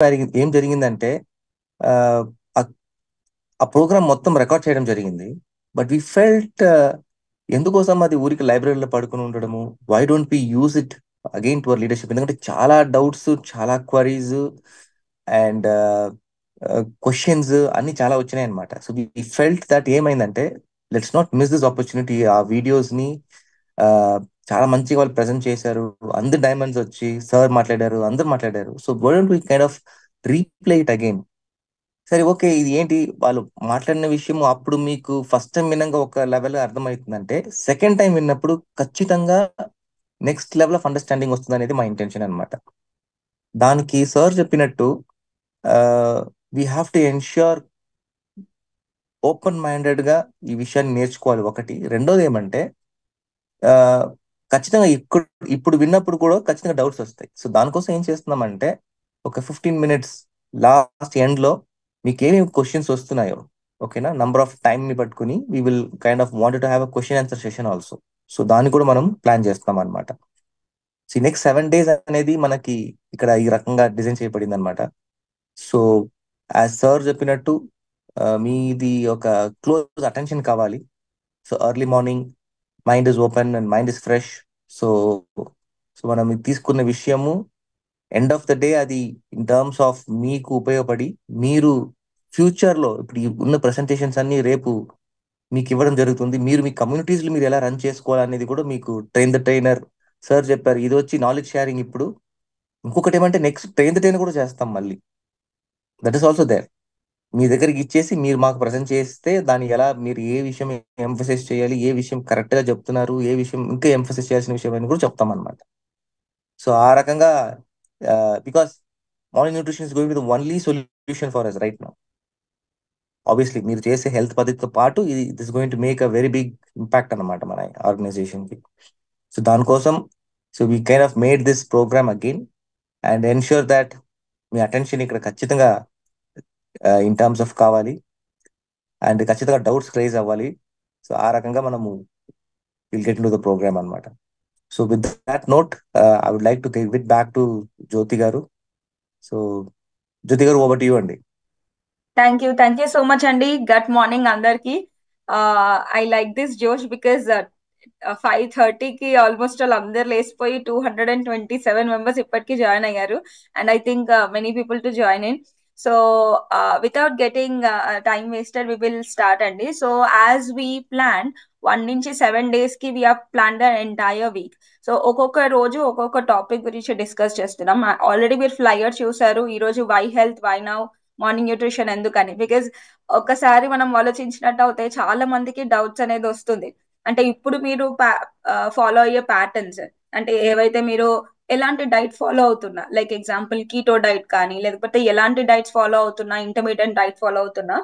ఏం జరిగిందంటే ఆహ్, ఆహ్, ఆ ప్రోగ్రామ్ మొత్తం రికార్డ్ చేయడం జరిగింది. బట్ వి ఫెల్ట్ ఎందుకోసం అది ఊరికే లైబ్రరీలో పడుకొని ఉండడము. Why don't we use it again to our leadership. ఎందుకంటే చాలా డౌట్స్, చాలా క్వరీస్ అండ్ క్వెషన్స్ అన్నీ చాలా వచ్చినాయన్నమాట. సో వి ఫెల్ట్ దట్ ఏమైందంటే let's not miss this opportunity. ఆ వీడియోస్‌ని ఆహ్, చాలా మంచిగా వాళ్ళు ప్రెజెంట్ చేశారు. అందరు డైమండ్స్ వచ్చి సార్ మాట్లాడారు. అందరూ మాట్లాడారు. So why don't we kind of replay it again. సరే ఓకే. ఇది ఏంటి వాళ్ళు మాట్లాడిన విషయం అప్పుడు మీకు ఫస్ట్ టైం వినంగా ఒక లెవెల్ అర్థమవుతుందంటే, సెకండ్ టైం విన్నప్పుడు ఖచ్చితంగా నెక్స్ట్ లెవెల్ ఆఫ్ అండర్‌స్టాండింగ్ వస్తుందనేది మా ఇంటెన్షన్ అన్నమాట. దానికి సార్ చెప్పినట్టు we have to ensure open మైండెడ్‌గా ఈ విషయాన్ని నేర్చుకోవాలి ఒకటి. రెండోదేమంటే ఆహ్, ఖచ్చితంగా ఇప్పుడు విన్నప్పుడు కూడా ఖచ్చితంగా డౌట్స్ వస్తాయి. సో దానికోసం ఏం చేస్తున్నామంటే, ఒక 15 మినిట్స్ లాస్ట్ ఎండ్‌లో మీకేమేమి క్వెషన్స్ వస్తున్నాయో, ఓకేనా? నంబర్ ఆఫ్ టైమ్‌ని పట్టుకొని we will kind of wanted to have a question answer session also. So దాన్ని కూడా మనం ప్లాన్ చేస్తున్నామన్నమాట. సో ఈ నెక్స్ట్ 7 డేస్ అనేది మనకి ఇక్కడ ఈ రకంగా డిజైన్ చేయబడిందన్నమాట. సో యాజ్ సార్ చెప్పినట్టు మీది ఒక క్లోజ్ అటెన్షన్ కావాలి. So early morning mind is open and mind is fresh. So so మనం ఇది తీసుకున్న విషయము ఎండ్ ఆఫ్ ద డే అది ఇన్ టర్మ్స్ ఆఫ్ మీకు ఉపయోగపడి మీరు ఫ్యూచర్లో ఇప్పుడు ఈ ఉన్న ప్రెసెంటేషన్స్ అన్ని రేపు మీకు ఇవ్వడం జరుగుతుంది. మీరు మీ కమ్యూనిటీస్లో మీరు ఎలా రన్ చేసుకోవాలనేది కూడా మీకు ట్రైన్ ద ట్రైనర్ సార్ చెప్పారు. ఇది వచ్చి నాలెడ్జ్ షేరింగ్ ఇప్పుడు. ఇంకొకటి ఏమంటే నెక్స్ట్ ట్రైన్ ద ట్రైనర్ కూడా చేస్తాం మళ్ళీ. That is also there. మీ దగ్గరికి ఇచ్చేసి మీరు మాకు ప్రజెంట్ చేస్తే దాన్ని ఎలా మీరు ఏ విషయం ఎంఫసైజ్ చేయాలి, ఏ విషయం కరెక్ట్ గా చెప్తున్నారు, ఏ విషయం ఇంకా ఎంఫసైజ్ చేయాల్సిన విషయం అని కూడా చెప్తాం అనమాట. సో ఆ రకంగా because morning nutrition is going to the only solution for us right now. Obviously మీరు చేసే హెల్త్ పద్ధతితో పాటు ఇది this going to make a very big impact అన్నమాట మన ఆర్గనైజేషన్ కి. సో దానికోసం so we kind of made this programme again and ensure that మీ అటెన్షన్ ఇక్కడ ఖచ్చితంగా ఇన్ టర్మ్స్ ఆఫ్ కావాలి అండ్ ఖచ్చితంగా డౌట్స్ క్రేజ్ అవ్వాలి. సో ఆ రకంగా మనము will get in to the program అనమాట. So with that note I would like to give it back to Jyothi garu. So Jyothi garu over to you అండి. థ్యాంక్ యూ సో మచ్ అండి. Good morning అందరికి. I like this జోష్ because 5:30కి almost వాళ్ళు అందరు లేసిపోయి 227 members ఇప్పటికి జాయిన్ అయ్యారు. And I think many people to join in. So without getting time wasted we will start అండి. సో యాజ్ వీ ప్లాన్ 1 నుంచి 7 days కి we have plan the entire week. So ఒక్కొక్క రోజు ఒక్కొక్క టాపిక్ గురించి discuss చేస్తున్నాం. Already మీరు flyer చూసారు. ఈ రోజు why health why now morning nutrition ఎందుకని. బికాజ్ ఒక్కసారి మనం ఆలోచించినట్టు అయితే చాలా మందికి డౌట్స్ అనేది వస్తుంది. అంటే ఇప్పుడు మీరు ఫాలో అయ్యే ప్యాటర్న్స్, అంటే ఏవైతే మీరు ఎలాంటి డైట్ ఫాలో అవుతున్నా, లైక్ ఎగ్జాంపుల్ కీటో డైట్ కానీ, లేకపోతే ఎలాంటి డైట్స్ ఫాలో అవుతున్నా, ఇంటర్మీడియట్ డైట్ ఫాలో అవుతున్నా,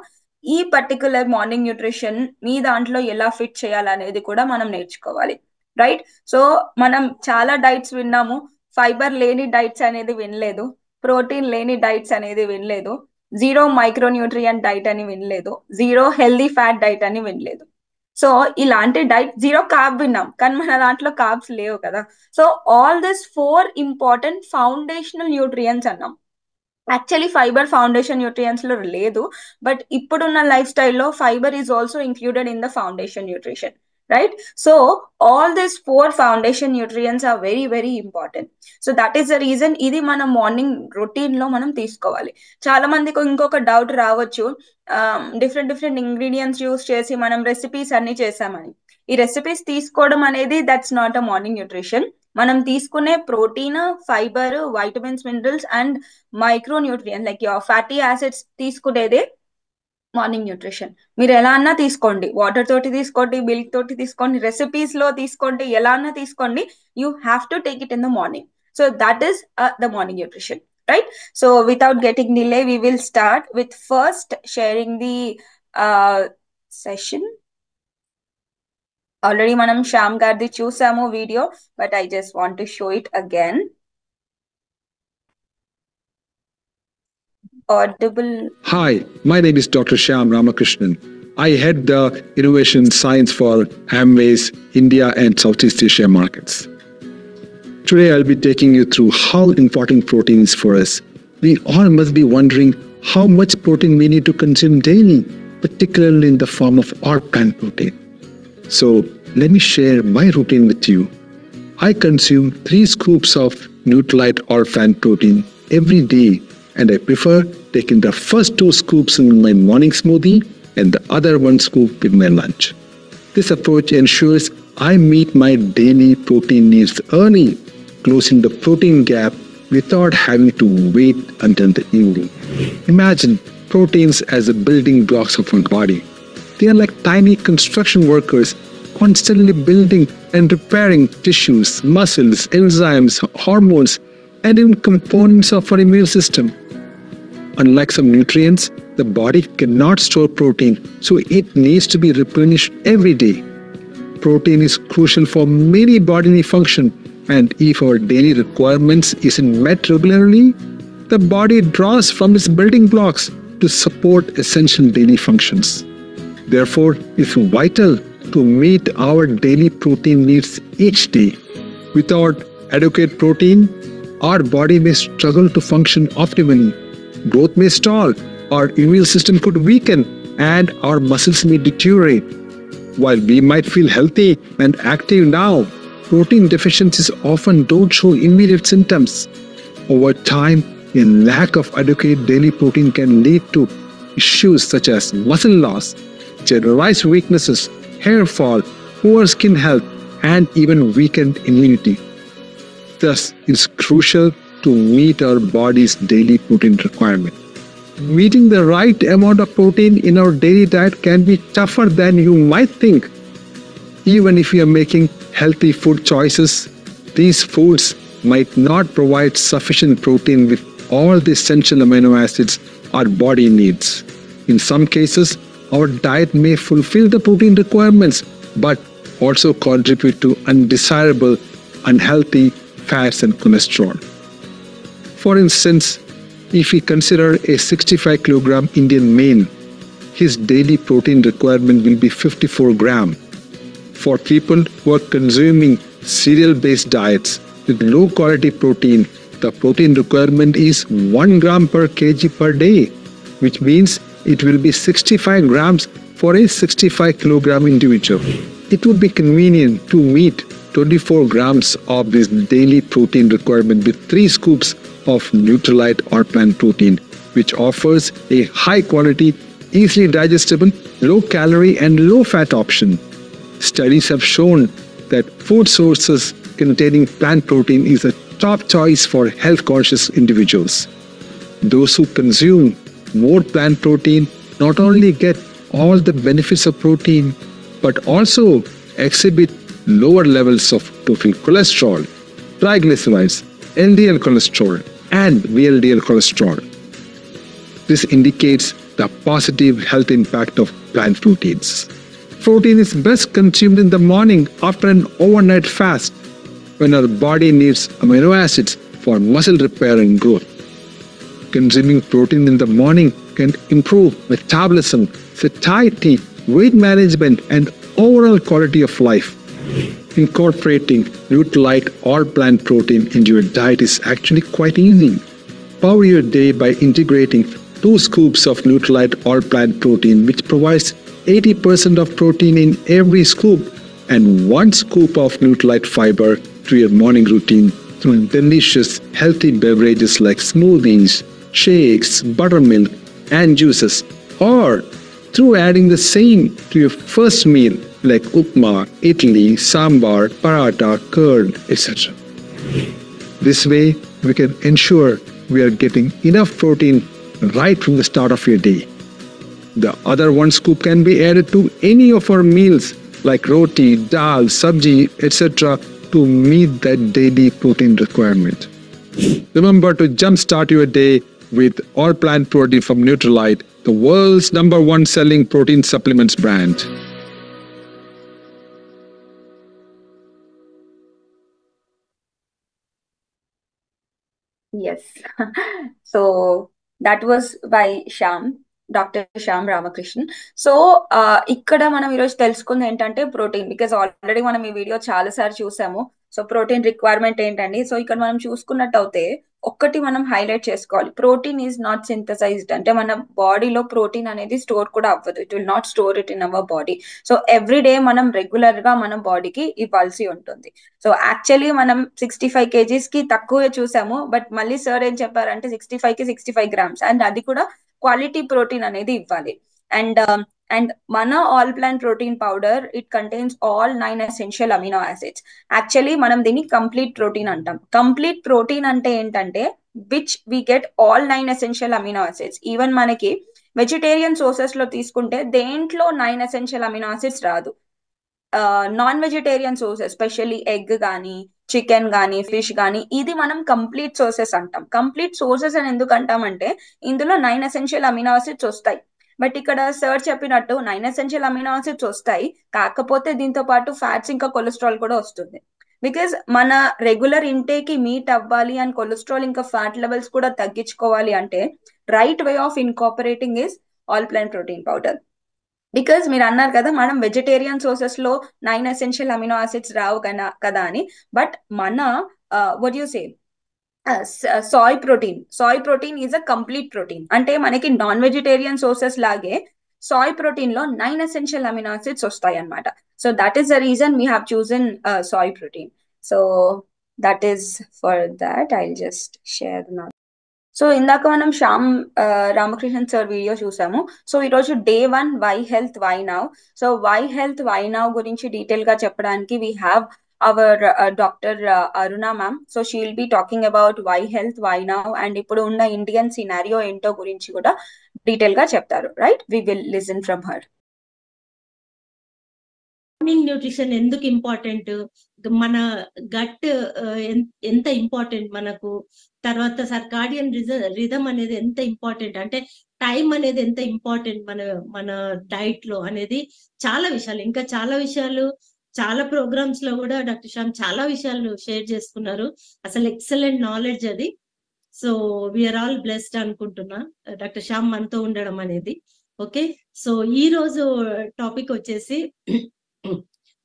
ఈ పర్టికులర్ మార్నింగ్ న్యూట్రిషన్ మీ దాంట్లో ఎలా ఫిట్ చేయాలనేది కూడా మనం నేర్చుకోవాలి. రైట్. సో మనం చాలా డైట్స్ విన్నాము. ఫైబర్ లేని డైట్స్ అనేది వినలేదు. ప్రోటీన్ లేని డైట్స్ అనేది వినలేదు. జీరో మైక్రోన్యూట్రియంట్ డైట్ అని వినలేదు. జీరో హెల్దీ ఫ్యాట్ డైట్ అని వినలేదు. సో ఇలాంటి డైట్, జీరో కార్బ్ విన్నాం కానీ మన దాంట్లో కార్బ్స్ లేవు కదా. So all this 4 important foundational nutrients అన్నాం. యాక్చువల్లీ ఫైబర్ ఫౌండేషన్ న్యూట్రియంట్స్ లో లేదు, బట్ ఇప్పుడున్న లైఫ్ స్టైల్లో fibre is also included in the foundation nutrition. Right. So all these 4 foundation nutrients are very very important. So that is the reason ఇది మన morning routine లో మనం తీసుకోవాలి. చాలా మందికి ఇంకొక డౌట్ రావచ్చు, డిఫరెంట్ డిఫరెంట్ ఇంగ్రీడియంట్స్ యూస్ చేసి మనం రెసిపీస్ అన్ని చేసామని. ఈ రెసిపీస్ తీసుకోవడం అనేది that's not a morning nutrition. మనం తీసుకునే protein, fibre, vitamins, minerals and micro nutrient like fatty acids తీసుకునేదే మార్నింగ్ న్యూట్రిషన్. మీరు ఎలా అన్నా తీసుకోండి, వాటర్ తోటి తీసుకోండి, మిల్క్ తోటి తీసుకోండి, రెసిపీస్ లో తీసుకోండి, ఎలా అన్నా తీసుకోండి, you have to take it in the morning. So that is the morning nutrition. Right. So without getting delay we will start with first sharing the session. Already మనం శ్యామ్ గారిది చూసాము video, but I just want to show it again. Audible. Hi, my name is Dr. Shyam Ramakrishnan. I head the Innovation Science for Amway's India and Southeast Asia markets. Today I'll be taking you through how important protein is for us, we all must be wondering how much protein we need to consume daily, particularly in the form of our plant protein. So let me share my routine with you. I consume 3 scoops of Nutrilite or plant protein every day, and I prefer taking the first 2 scoops in my morning smoothie and the other 1 scoop with my lunch. This approach ensures I meet my daily protein needs early, closing the protein gap without having to wait until the evening. Imagine proteins as the building blocks of our body. They are like tiny construction workers, constantly building and repairing tissues, muscles, enzymes, hormones, and even components of our immune system. Unlike some nutrients, the body cannot store protein, so it needs to be replenished every day. Protein is crucial for many bodily functions, and if our daily requirements isn't met regularly, the body draws from its building blocks to support essential daily functions. Therefore, it's vital to meet our daily protein needs each day. Without adequate protein, our body may struggle to function optimally. Growth may stall, our immune system could weaken, and our muscles may deteriorate. While we might feel healthy and active now, protein deficiencies often don't show immediate symptoms. Over time, a lack of adequate daily protein can lead to issues such as muscle loss, generalized weaknesses, hair fall, poor skin health, and even weakened immunity. Thus, it's crucial to meet our body's daily protein requirement. Meeting the right amount of protein in our daily diet can be tougher than you might think. Even if you are making healthy food choices, these foods might not provide sufficient protein with all the essential amino acids our body needs. In some cases, our diet may fulfill the protein requirements, but also contribute to undesirable, unhealthy fats and cholesterol. For instance, if we consider a 65 kilogram Indian male, his daily protein requirement will be 54 gram. For people who are consuming cereal-based diets with low quality protein, the protein requirement is 1 gram per kg per day, which means it will be 65 grams for a 65 kilogram individual. It would be convenient to meet 24 grams of this daily protein requirement with 3 scoops of Nutrilite or plant protein, which offers a high quality, easily digestible, low calorie and low fat option. Studies have shown that food sources containing plant protein is a top choice for health conscious individuals. Those who consume more plant protein not only get all the benefits of protein, but also exhibit lower levels of total cholesterol, triglycerides, LDL cholesterol, and VLDL cholesterol. This indicates the positive health impact of plant proteins. Protein is best consumed in the morning after an overnight fast, when our body needs amino acids for muscle repair and growth. Consuming protein in the morning can improve metabolism, satiety, weight management, and overall quality of life. Incorporating Nutrilite or plant protein into your diet is actually quite easy. Power your day by integrating 2 scoops of Nutrilite or plant protein, which provides 80% of protein in every scoop, and 1 scoop of Nutrilite fiber to your morning routine through delicious, healthy beverages like smoothies, shakes, buttermilk, and juices, or through adding the same to your first meal like upma, idli, sambar, paratha, curd, etc. This way, we can ensure we are getting enough protein right from the start of your day. The other 1 scoop can be added to any of our meals like roti, dal, sabji, etc. to meet that daily protein requirement. Remember to jumpstart your day with all plant protein from Nutrilite, the world's #1 selling protein supplements brand. Yes. So that was by Shyam, doctor Shyam Ramakrishnan. So ఇక్కడ మనం ఈరోజు తెలుసుకుంది ఏంటంటే protein, because already మనం ఈ video చాలా సార్లు చూసాము. సో ప్రోటీన్ రిక్వైర్మెంట్ ఏంటండి? సో ఇక్కడ మనం చూసుకున్నట్టు అయితే ఒక్కటి మనం హైలైట్ చేసుకోవాలి, ప్రోటీన్ ఈజ్ నాట్ సింథసైజ్డ్. అంటే మన బాడీలో ప్రోటీన్ అనేది స్టోర్ కూడా అవ్వదు, it will not store it in our body. So every day మనం రెగ్యులర్ గా మన బాడీకి ఇవ్వాల్సి ఉంటుంది. సో యాక్చువల్లీ మనం 65 kgs కి తక్కువే చూసాము, బట్ మళ్ళీ సార్ ఏం చెప్పారంటే 65 కి 65 grams, అండ్ అది కూడా క్వాలిటీ ప్రోటీన్ అనేది ఇవ్వాలి. అండ్ మన all plant protein powder, it contains all 9 essential amino acids. Actually మనం దీన్ని కంప్లీట్ ప్రోటీన్ అంటాం. కంప్లీట్ ప్రోటీన్ అంటే ఏంటంటే which we get all 9 essential amino acids. Even మనకి వెజిటేరియన్ సోర్సెస్ లో తీసుకుంటే దేంట్లో 9 essential amino acids రాదు. Non vegetarian sources, especially egg కానీ చికెన్ కానీ ఫిష్ కానీ, ఇది మనం కంప్లీట్ సోర్సెస్ అంటాం. కంప్లీట్ సోర్సెస్ అని ఎందుకు అంటామంటే ఇందులో 9 essential amino acids వస్తాయి. బట్ ఇక్కడ సార్ చెప్పినట్టు 9 essential amino acids వస్తాయి, కాకపోతే దీంతో పాటు ఫ్యాట్స్ ఇంకా కొలెస్ట్రాల్ కూడా వస్తుంది. బికాజ్ మన రెగ్యులర్ ఇంటేక్ కి మీట్ అవ్వాలి అండ్ కొలెస్ట్రాల్ ఇంకా ఫ్యాట్ లెవెల్స్ కూడా తగ్గించుకోవాలి అంటే right way of incorporating is all plant protein powder. Because మీరు అన్నారు కదా మనం వెజిటేరియన్ సోర్సెస్ లో 9 essential amino acids రావు కదా అని, బట్ మన what you say Sai protein is a complete protein. అంటే మనకి నాన్ వెజిటేరియన్ సోర్సెస్ లాగే సాయ్ ప్రోటీన్ లో 9 essential amino acids వస్తాయి అన్నమాట. So that is the reason we have chosen soy protein. So that is for that. I just share నా. So ఇందాక మనం Shyam Ramakrishnan sir video చూసాము. సో ఈరోజు day 1 why health why now. So why health why now గురించి detail గా చెప్పడానికి we have our doctor Aruna ma'am. So she will be talking about why health why now and ఇప్పుడు ఉన్న Indian scenario ఏంటో గురించి కూడా డీటెయిల్ గా చెప్తారు. Right, we will listen from her. Morning nutrition ఎందుకు ఇంపార్టెంట్, మన గట్ ఎంత ఇంపార్టెంట్ మనకు, తర్వాత సర్కాడియన్ రిథమ్ అనేది ఎంత ఇంపార్టెంట్, అంటే టైం అనేది ఎంత ఇంపార్టెంట్ మన డైట్ లో అనేది చాలా విషయాలు, ఇంకా చాలా విషయాలు చాలా ప్రోగ్రామ్స్ లో కూడా డాక్టర్ శ్యామ్ చాలా విషయాలు షేర్ చేసుకున్నారు. అసలు ఎక్సలెంట్ నాలెడ్జ్ అది. సో వీఆర్ ఆల్ బ్లెస్డ్ అనుకుంటున్నా డాక్టర్ శ్యామ్ మనతో ఉండడం అనేది. ఓకే, సో ఈ రోజు టాపిక్ వచ్చేసి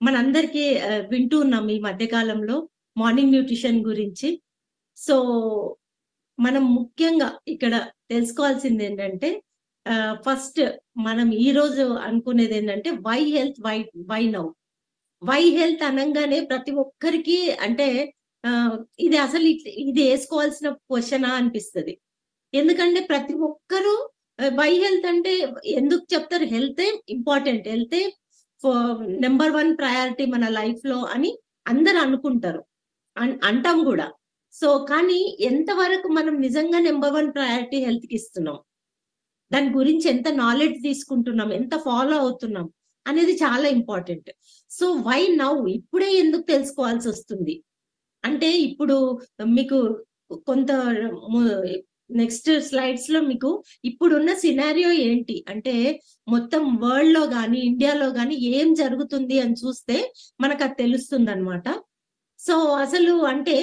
మనందరికీ వింటూ ఉన్నాం ఈ మధ్య కాలంలో మార్నింగ్ న్యూట్రిషన్ గురించి. సో మనం ముఖ్యంగా ఇక్కడ తెలుసుకోవాల్సింది ఏంటంటే ఫస్ట్ మనం ఈ రోజు అనుకునేది ఏంటంటే why health why now. Why health అనగానే ప్రతి ఒక్కరికి అంటే ఇది అసలు ఇది వేసుకోవాల్సిన క్వశ్చనా అనిపిస్తుంది. ఎందుకంటే ప్రతి ఒక్కరు వై హెల్త్ అంటే ఎందుకు చెప్తారు, health important, health number 1 priority మన లైఫ్ లో అని అందరు అనుకుంటారు, అంటాం కూడా. సో కానీ ఎంతవరకు మనం నిజంగా నెంబర్ 1 ప్రయారిటీ హెల్త్ కి ఇస్తున్నాం, దాని గురించి ఎంత నాలెడ్జ్ తీసుకుంటున్నాం, ఎంత ఫాలో అవుతున్నాం అనేది చాలా ఇంపార్టెంట్. సో వై నౌ, ఇప్పుడే ఎందుకు తెలుసుకోవాల్సి వస్తుంది అంటే ఇప్పుడు మీకు కొంత నెక్స్ట్ స్లైడ్స్ లో మీకు ఇప్పుడున్న సినారియో ఏంటి అంటే మొత్తం వరల్డ్ లో గానీ ఇండియాలో గానీ ఏం జరుగుతుంది అని చూస్తే మనకు అది తెలుస్తుంది అనమాట. సో అసలు అంటే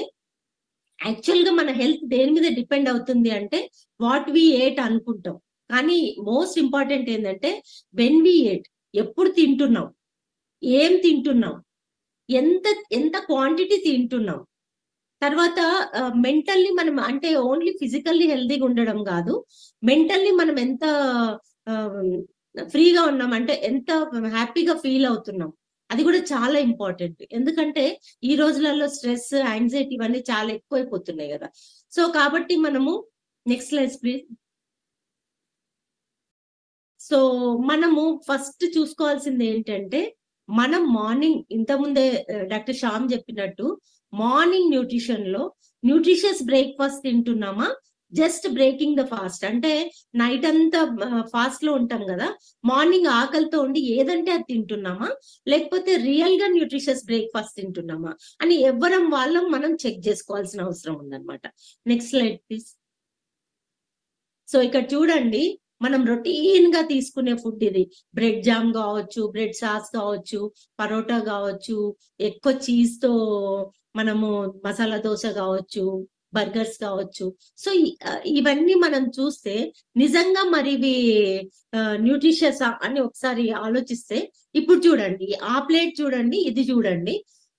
యాక్చువల్ గా మన హెల్త్ దేని మీద డిపెండ్ అవుతుంది అంటే వాట్ వి ఏట్ అనుకుంటాం, కానీ మోస్ట్ ఇంపార్టెంట్ ఏంటంటే వెన్ వి ఏట్, ఎప్పుడు తింటున్నాం, ఏం తింటున్నాం, ఎంత క్వాంటిటీ తింటున్నాం, తర్వాత మెంటల్లీ మనం అంటే ఓన్లీ ఫిజికల్లీ హెల్తీగా ఉండడం కాదు, మెంటల్లీ మనం ఎంత ఫ్రీగా ఉన్నాం అంటే ఎంత హ్యాపీగా ఫీల్ అవుతున్నాం, అది కూడా చాలా ఇంపార్టెంట్. ఎందుకంటే ఈ రోజులలో స్ట్రెస్, యాంగ్జైటీ ఇవన్నీ చాలా ఎక్కువైపోతున్నాయి కదా. సో కాబట్టి మనము నెక్స్ట్ స్లైడ్స్ ప్లీజ్. సో మనము ఫస్ట్ చూసుకోవాల్సింది ఏంటంటే మనం మార్నింగ్, ఇంతకుముందే డాక్టర్ శ్యామ్ చెప్పినట్టు మార్నింగ్ న్యూట్రిషన్ లో న్యూట్రిషియస్ బ్రేక్ఫాస్ట్ తింటున్నామా, జస్ట్ బ్రేకింగ్ ద ఫాస్ట్ అంటే నైట్ అంతా ఫాస్ట్ లో ఉంటాం కదా, మార్నింగ్ ఆకలితో ఉండి ఏదంటే అది తింటున్నామా, లేకపోతే రియల్ గా న్యూట్రిషియస్ బ్రేక్ఫాస్ట్ తింటున్నామా అని ఎవ్వరం వాళ్ళం మనం చెక్ చేసుకోవాల్సిన అవసరం ఉందన్నమాట. Next slide please. సో ఇక్కడ చూడండి, మనం రొటీన్ గా తీసుకునే ఫుడ్ ఇది. బ్రెడ్ జామ్ కావచ్చు, బ్రెడ్ సాస్ కావచ్చు, పరోటా కావచ్చు, ఎక్కువ చీజ్ తో మనము మసాలా దోశ కావచ్చు, బర్గర్స్ కావచ్చు. సో ఇవన్నీ మనం చూస్తే నిజంగా మరి ఇవి న్యూట్రిషియస్ అని ఒకసారి ఆలోచిస్తే, ఇప్పుడు చూడండి ఆ ప్లేట్ చూడండి, ఇది చూడండి,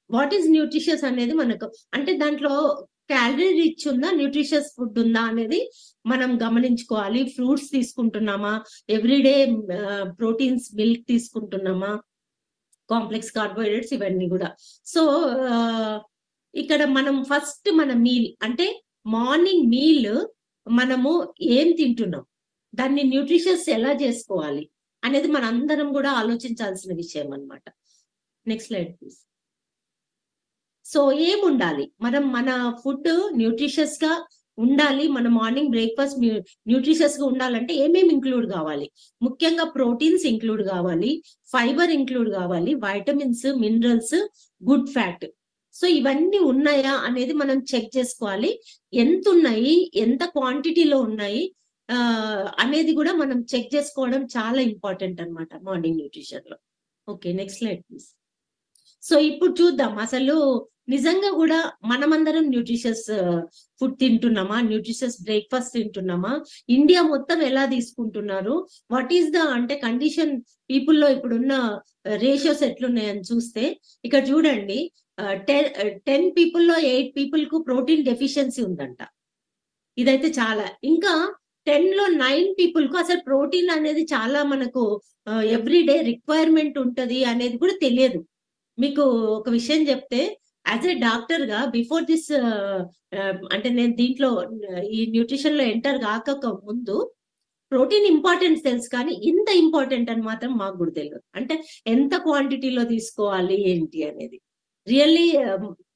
వాట్ ఈస్ న్యూట్రిషియస్ అనేది మనకు అంటే దాంట్లో క్యాలరీ రిచ్ ఉందా, న్యూట్రిషియస్ ఫుడ్ ఉందా అనేది మనం గమనించుకోవాలి. ఫ్రూట్స్ తీసుకుంటున్నామా, ఎవ్రీడే ప్రోటీన్స్, మిల్క్ తీసుకుంటున్నామా, కాంప్లెక్స్ కార్బోహైడ్రేట్స్, ఇవన్నీ కూడా. సో ఇక్కడ మనం ఫస్ట్ మన మీల్ అంటే మార్నింగ్ మీల్ మనము ఏం తింటున్నాం, దాన్ని న్యూట్రిషియస్ ఎలా చేసుకోవాలి అనేది మన అందరం కూడా ఆలోచించాల్సిన విషయం అన్నమాట. Next slide please. సో ఏముండాలి, మన ఫుడ్ న్యూట్రిషియస్ గా ఉండాలి, మన మార్నింగ్ బ్రేక్ఫాస్ట్ న్యూట్రిషియస్ గా ఉండాలంటే ఏమేమి ఇంక్లూడ్ కావాలి? ముఖ్యంగా ప్రోటీన్స్ ఇంక్లూడ్ కావాలి, ఫైబర్ ఇంక్లూడ్ కావాలి, vitamins, minerals, good fat. So ఇవన్నీ ఉన్నాయా అనేది మనం చెక్ చేసుకోవాలి. ఎంత ఉన్నాయి, ఎంత క్వాంటిటీలో ఉన్నాయి అనేది కూడా మనం చెక్ చేసుకోవడం చాలా ఇంపార్టెంట్ అన్నమాట మార్నింగ్ న్యూట్రిషన్ లో. Okay, next slide please. So ఇప్పుడు చూద్దాం అసలు నిజంగా కూడా మనమందరం న్యూట్రిషియస్ ఫుడ్ తింటున్నామా, న్యూట్రిషియస్ బ్రేక్ఫాస్ట్ తింటున్నామా, ఇండియా మొత్తం ఎలా తీసుకుంటున్నారు, వాట్ ఈస్ ద అంటే కండిషన్ పీపుల్లో ఇప్పుడున్న రేషియోస్ ఎట్లున్నాయని చూస్తే ఇక్కడ చూడండి, 10 పీపుల్లో 8 పీపుల్ కు ప్రోటీన్ డెఫిషియన్సీ ఉందంట. ఇదైతే చాలా. ఇంకా 10 లో 9 పీపుల్ కు అసలు ప్రోటీన్ అనేది చాలా మనకు ఎవ్రీడే రిక్వైర్మెంట్ ఉంటది అనేది కూడా తెలియదు. మీకు ఒక విషయం చెప్తే, యాజ్ ఏ డాక్టర్ గా బిఫోర్ దిస్ అంటే నేను దీంట్లో ఈ న్యూట్రిషన్ లో ఎంటర్ కాక ముందు ప్రోటీన్ ఇంపార్టెన్స్ తెలుసు, కానీ ఇంత ఇంపార్టెంట్ అని మాత్రం మాకు కూడా తెలియదు. అంటే ఎంత క్వాంటిటీలో తీసుకోవాలి ఏంటి అనేది రియల్లీ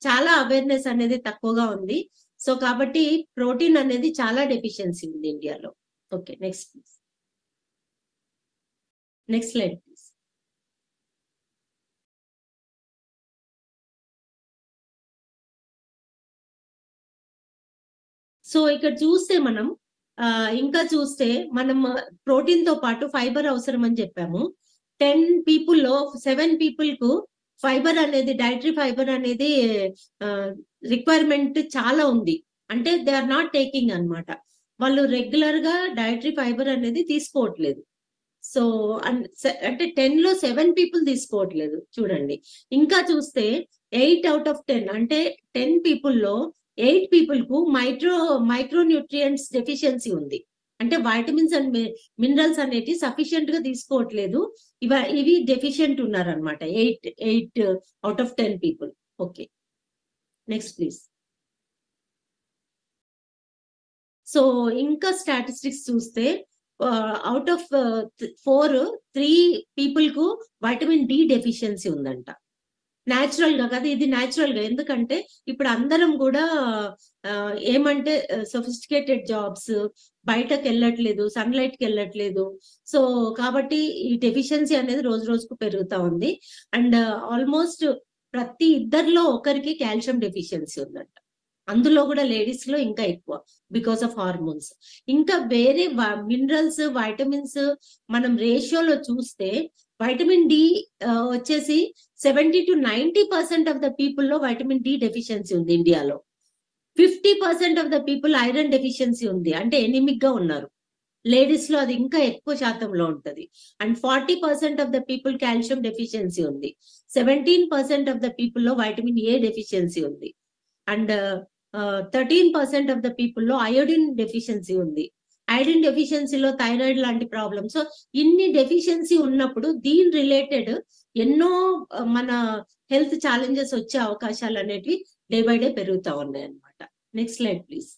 చాలా అవేర్నెస్ అనేది తక్కువగా ఉంది. సో కాబట్టి ప్రోటీన్ అనేది చాలా డెఫిషియన్సీ ఉంది ఇండియాలో. Okay, next please. Next slide please. So ఇక్కడ చూస్తే మనం ఇంకా చూస్తే మనం ప్రోటీన్ తో పాటు ఫైబర్ అవసరం అని చెప్పాము. 10 పీపుల్ లో 7 పీపుల్ కు ఫైబర్ అనేది, డైటరీ ఫైబర్ అనేది రిక్వైర్మెంట్ చాలా ఉంది. అంటే దే ఆర్ నాట్ టేకింగ్ అన్నమాట. వాళ్ళు రెగ్యులర్ గా డైటరీ ఫైబర్ అనేది తీసుకోవట్లేదు. సో అంటే 10 లో 7 పీపుల్ తీసుకోవట్లేదు చూడండి. ఇంకా చూస్తే 8 out of 10 అంటే 10 పీపుల్ లో 8 పీపుల్ కు మైక్రో న్యూట్రియంట్స్ డెఫిషియన్సీ ఉంది. అంటే వైటమిన్స్ అండ్ మినరల్స్ అనేవి సఫిషియెంట్ గా తీసుకోవట్లేదు. ఇవి డెఫిషియెంట్ ఉన్నారనమాట 8 out of 10 people. Okay, next please. So ఇంకా స్టాటిస్టిక్స్ చూస్తే అవుట్ ఆఫ్ 3 పీపుల్ కు వైటమిన్ డి డెఫిషియన్సీ ఉందంట. న్యాచురల్ గా కదా, ఇది న్యాచురల్ గా. ఎందుకంటే ఇప్పుడు అందరం కూడా ఏమంటే సొఫిస్టికేటెడ్ జాబ్స్, బయటకు వెళ్ళట్లేదు, సన్లైట్ కి వెళ్ళట్లేదు. సో కాబట్టి ఈ డెఫిషియన్సీ అనేది రోజు రోజుకు పెరుగుతా ఉంది. అండ్ ఆల్మోస్ట్ ప్రతి ఇద్దరిలో ఒకరికి కాల్షియం డెఫిషియన్సీ ఉందంట. అందులో కూడా లేడీస్ లో ఇంకా ఎక్కువ బికాస్ ఆఫ్ హార్మోన్స్. ఇంకా వేరే మినరల్స్, వైటమిన్స్ మనం రేషియోలో చూస్తే వైటమిన్ డి వచ్చేసి 70 to 90% ఆఫ్ ద పీపుల్ లో వైటమిన్ డి డెఫిషియన్సీ ఉంది ఇండియాలో. 50% of the people iron deficiency ఉంది, అంటే ఎనిమిక్ గా ఉన్నారు. లేడీస్ లో అది ఇంకా ఎక్కువ శాతంలో ఉంటది. And 40% of the people calcium deficiency ఉంది. 17% ఆఫ్ ద పీపుల్ లో వైటమిన్ ఏ డెఫిషియన్సీ ఉంది. అండ్ 13% ఆఫ్ ద పీపుల్ లో అయోడిన్ డెఫిషియన్సీ ఉంది. ఐరన్ డెఫిషియన్సీలో థైరాయిడ్ లాంటి ప్రాబ్లమ్. సో ఇన్ని డెఫిషియన్సీ ఉన్నప్పుడు దీని రిలేటెడ్ ఎన్నో మన హెల్త్ ఛాలెంజెస్ వచ్చే అవకాశాలు అనేవి డే బై డే పెరుగుతూ ఉన్నాయి అన్నమాట. Next slide please.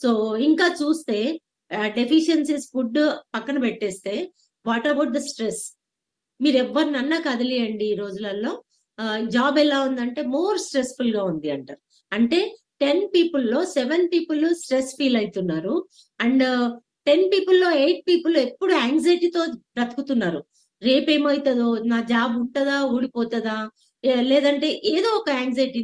సో ఇంకా చూస్తే డెఫిషియన్సీస్ ఫుడ్ పక్కన పెట్టేస్తే, వాట్ అబౌట్ ద స్ట్రెస్? మీరు ఎవరినన్నా కదిలియండి ఈ రోజులలో, జాబ్ ఎలా ఉందంటే మోర్ స్ట్రెస్ఫుల్ గా ఉంది అంటారు. అంటే 10 పీపుల్ లో 7 పీపుల్ స్ట్రెస్ ఫీల్ అవుతున్నారు. అండ్ 10 పీపుల్ లో 8 పీపుల్ ఎప్పుడు యాంగ్జైటీతో బ్రతుకుతున్నారు. రేపేమవుతుందో, నా జాబ్ ఉంటుందా, ఊడిపోతుందా, లేదంటే ఏదో ఒక యాంగ్జైటీ,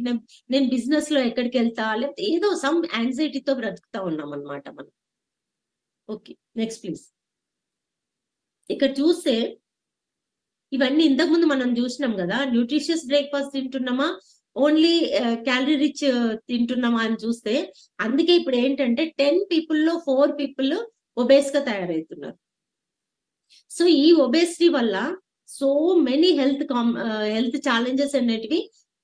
నేను బిజినెస్ లో ఎక్కడికి వెళ్తా, లేకపోతే ఏదో సమ్ యాంగ్జైటీతో బ్రతుకుతా ఉన్నాం అనమాట మనం. Okay, next please. ఇక్కడ చూస్తే ఇవన్నీ ఇంతకుముందు మనం చూసినాం కదా, న్యూట్రిషియస్ బ్రేక్ఫాస్ట్ తింటున్నామా, ఓన్లీ క్యాలరీ రిచ్ తింటున్నామా అని చూస్తే, అందుకే ఇప్పుడు ఏంటంటే 10 పీపుల్ లో 4 పీపుల్ ఒబేస్ గా తయారవుతున్నారు. సో ఈ ఒబేసిటీ వల్ల సో మెనీ హెల్త్ ఛాలెంజెస్ అనేటివి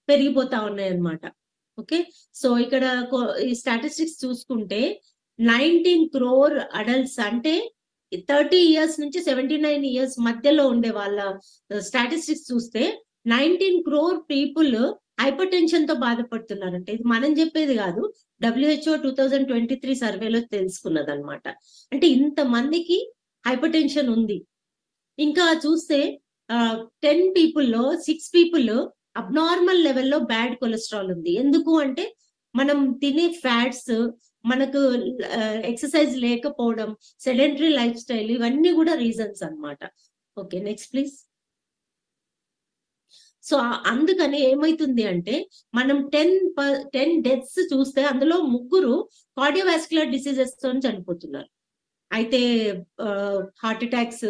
పెరిగిపోతా ఉన్నాయి అన్నమాట. ఓకే, సో ఇక్కడ ఈ స్టాటిస్టిక్స్ చూసుకుంటే 19 crore అడల్ట్స్ అంటే 30 years నుంచి 79 years మధ్యలో ఉండే వాళ్ళ స్టాటిస్టిక్స్ చూస్తే 19 crore పీపుల్ హైపర్ టెన్షన్ తో బాధపడుతున్నారంటే ఇది మనం చెప్పేది కాదు, WHO 2023 సర్వేలో తెలుసుకున్నది అనమాట. అంటే ఇంత మందికి హైపర్ టెన్షన్ ఉంది. ఇంకా చూస్తే 10 పీపుల్లో 6 పీపుల్ అబ్నార్మల్ లెవెల్లో బ్యాడ్ కొలెస్ట్రాల్ ఉంది. ఎందుకు అంటే మనం తినే ఫ్యాట్స్, మనకు ఎక్సర్సైజ్ లేకపోవడం, సెడెంటరీ లైఫ్ స్టైల్, ఇవన్నీ కూడా రీజన్స్ అన్నమాట. Okay, next please. సో అందుకని ఏమైతుంది అంటే మనం 10 డెత్స్ చూస్తే అందులో 3 కార్డియోవాస్కులర్ డిసీజెస్ తో చనిపోతున్నారు. అయితే హార్ట్ అటాక్స్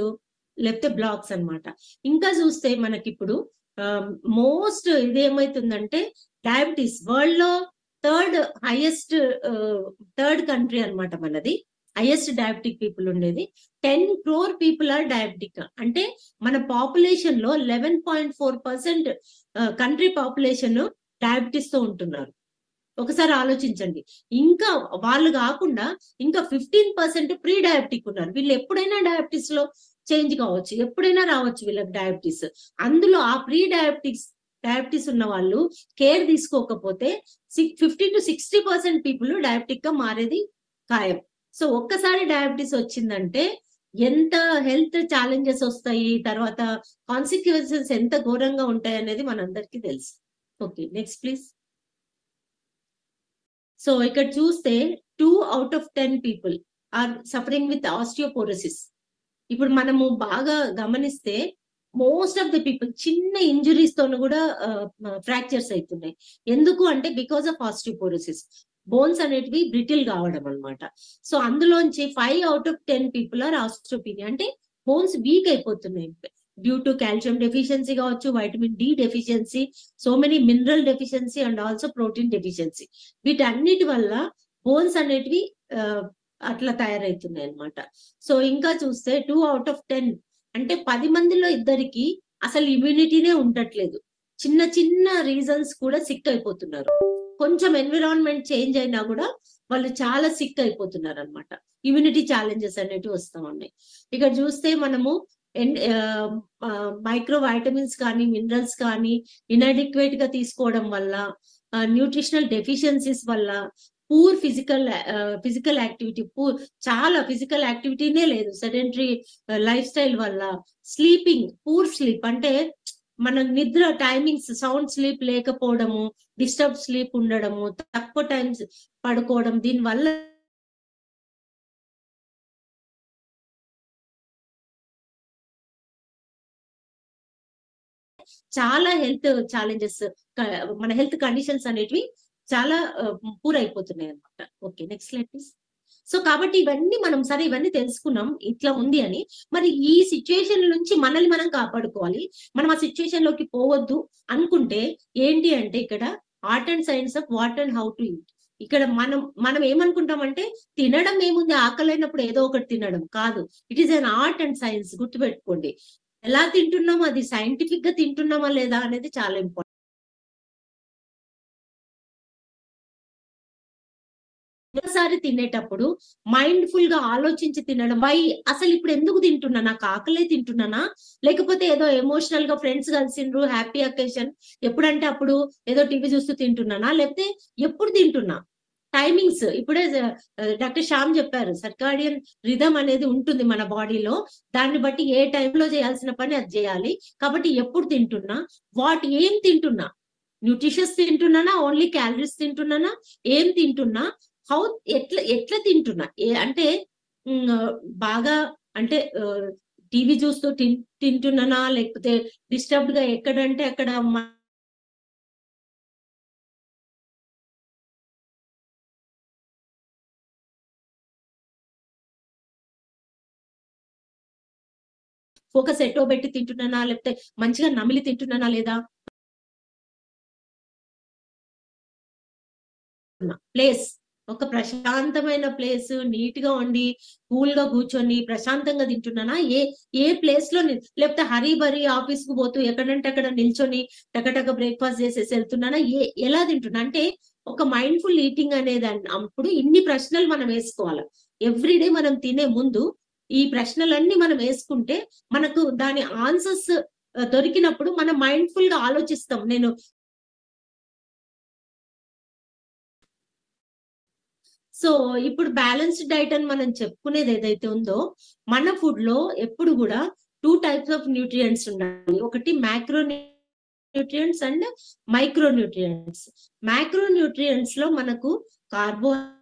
లేకపోతే బ్లాక్స్ అన్నమాట. ఇంకా చూస్తే మనకి ఇప్పుడు మోస్ట్ ఇదేమైతుందంటే డయాబెటీస్ వరల్డ్ లో థర్డ్ కంట్రీ అన్నమాట మనది. హైయెస్ట్ డయాబెటిక్ పీపుల్ ఉండేది. 10 crore పీపుల్ ఆర్ డయాబెటిక్. అంటే మన పాపులేషన్ లో 11.4% కంట్రీ పాపులేషన్ డయాబెటీస్ తో ఉంటున్నారు. ఒకసారి ఆలోచించండి. ఇంకా వాళ్ళు కాకుండా ఇంకా 15% ప్రీ డయాబెటిక్ ఉన్నారు. వీళ్ళు ఎప్పుడైనా డయాబెటీస్ లో చేంజ్ కావచ్చు, ఎప్పుడైనా రావచ్చు వీళ్ళకి డయాబెటీస్. అందులో ఆ ప్రీ డయాబెటీస్ ఉన్న వాళ్ళు కేర్ తీసుకోకపోతే 50 to 60% పీపుల్ డయాబెటిక్ గా మారేది ఖాయం. సో ఒక్కసారి డయాబెటీస్ వచ్చిందంటే ఎంత హెల్త్ ఛాలెంజెస్ వస్తాయి, తర్వాత కాన్సిక్వెన్సెస్ ఎంత ఘోరంగా ఉంటాయి అనేది మనందరికీ తెలుసు. Okay, next please. సో ఇక్కడ చూస్తే 2 out of 10 people are suffering with osteoporosis. ఇప్పుడు మనము బాగా గమనిస్తే మోస్ట్ ఆఫ్ ద పీపుల్ చిన్న ఇంజురీస్ తోను కూడా ఫ్రాక్చర్స్ అవుతున్నాయి. ఎందుకు అంటే బికాస్ ఆఫ్ ఆస్టియోపోరోసిస్, బోన్స్ అనేటివి బ్రిటిల్ కావడం అన్నమాట. సో అందులోంచి 5 out of 10 people are osteopenia, అంటే బోన్స్ వీక్ అయిపోతున్నాయి డ్యూ టు కాల్షియం డెఫిషియన్సీ కావచ్చు, vitamin D deficiency, so many mineral deficiency and also protein deficiency. వీటన్నిటి వల్ల బోన్స్ అనేటివి అట్లా తయారవుతున్నాయి అన్నమాట. సో ఇంకా చూస్తే 2 out of 10 అంటే 10 మందిలో 2 అసలు ఇమ్యూనిటీనే ఉండట్లేదు. చిన్న చిన్న రీజన్స్ కూడా సిక్ అయిపోతున్నారు. కొంచెం ఎన్విరాన్మెంట్ చేంజ్ అయినా కూడా వాళ్ళు చాలా సిక్ అయిపోతున్నారు అన్నమాట. ఇమ్యూనిటీ ఛాలెంజెస్ అనేటివి వస్తా ఉన్నాయి. ఇక్కడ చూస్తే మనము మైక్రో వైటమిన్స్ కానీ మినరల్స్ కానీ ఇన్అడిక్వేట్ గా తీసుకోవడం వల్ల, న్యూట్రిషనల్ డెఫిషియన్సీస్ వల్ల, పూర్ ఫిజికల్ యాక్టివిటీ, చాలా ఫిజికల్ యాక్టివిటీనే లేదు, సెడెంటరీ లైఫ్ స్టైల్ వల్ల, పూర్ స్లీప్ అంటే మన నిద్ర టైమింగ్స్, సౌండ్ స్లీప్ లేకపోవడము, డిస్టర్బ్ స్లీప్ ఉండడము, తక్కువ టైమ్స్ పడుకోవడం, దీని వల్ల చాలా హెల్త్ ఛాలెంజెస్, మన హెల్త్ కండిషన్స్ అనేటివి చాలా పూర్ అయిపోతున్నాయి అనమాట. Okay, next slide please. So కాబట్టి ఇవన్నీ మనం సరే ఇవన్నీ తెలుసుకున్నాం ఇట్లా ఉంది అని. మరి ఈ సిచ్యుయేషన్ నుంచి మనల్ని మనం కాపాడుకోవాలి, మనం ఆ సిచ్యుయేషన్ లోకి పోవద్దు అనుకుంటే ఏంటి అంటే ఇక్కడ art and science of what and how to eat. ఇక్కడ మనం ఏమనుకుంటామంటే తినడం ఏముంది, ఆకలైనప్పుడు ఏదో ఒకటి తినడం కాదు. It is an art and science, గుర్తుపెట్టుకోండి. ఎలా తింటున్నాం, అది సైంటిఫిక్ గా తింటున్నామా లేదా అనేది చాలా ఇంపార్టెంట్. ఒకసారి తినేటప్పుడు మైండ్ఫుల్ గా ఆలోచించి తినడం. అసలు ఇప్పుడు ఎందుకు తింటున్నా, నాకు ఆకలే తింటున్నానా, లేకపోతే ఏదో ఎమోషనల్ గా ఫ్రెండ్స్ కలిసిండ్రు హ్యాపీ అకేషన్ ఎప్పుడంటే అప్పుడు ఏదో టీవీ చూస్తూ తింటున్నానా, లేకపోతే ఎప్పుడు తింటున్నా. టైమింగ్స్ ఇప్పుడే డాక్టర్ శ్యామ్ చెప్పారు, సర్కాడియన్ రిథమ్ అనేది ఉంటుంది మన బాడీలో, దాన్ని బట్టి ఏ టైంలో చేయాల్సిన పని అది చేయాలి. కాబట్టి ఎప్పుడు తింటున్నా, ఏం తింటున్నా, న్యూట్రిషియస్ తింటున్నానా, ఓన్లీ క్యాలరీస్ తింటున్నానా, ఏం తింటున్నా, ఎట్లా తింటున్నా, అంటే బాగా అంటే టీవీ చూస్తూ తింటున్నానా, లేకపోతే డిస్టర్బ్డ్ గా ఎక్కడంటే అక్కడ ఫోకస్ ఎటో పెట్టి తింటున్నానా, లేకపోతే మంచిగా నమిలి తింటున్నానా లేదా. ప్లేస్, ఒక ప్రశాంతమైన ప్లేస్, నీట్ గా ఉండి కూల్ గా కూర్చొని ప్రశాంతంగా తింటున్నానా, ఏ ప్లేస్ లో, లేకపోతే హరీ బరీ ఆఫీస్ కు పోతూ ఎక్కడంటే అక్కడ నిల్చొని టకటక బ్రేక్ఫాస్ట్ చేసేసి వెళ్తున్నానా, ఎలా తింటున్నా. అంటే ఒక మైండ్ఫుల్ ఈటింగ్ అనేది అప్పుడు ఇన్ని ప్రశ్నలు మనం వేసుకోవాలి. ఎవ్రీడే మనం తినే ముందు ఈ ప్రశ్నలన్నీ మనం వేసుకుంటే మనకు దాని ఆన్సర్స్ దొరికినప్పుడు మనం మైండ్ఫుల్ గా ఆలోచిస్తాం. సో ఇప్పుడు బ్యాలెన్స్డ్ డైట్ అని మనం చెప్పుకునేది ఏదైతే ఉందో, మన ఫుడ్ లో ఎప్పుడు కూడా 2 టైప్స్ ఆఫ్ న్యూట్రియంట్స్ ఉండాలి. ఒకటి macro nutrients and micro nutrients. Macro nutrients లో మనకు కార్బోహైడ్రేట్స్,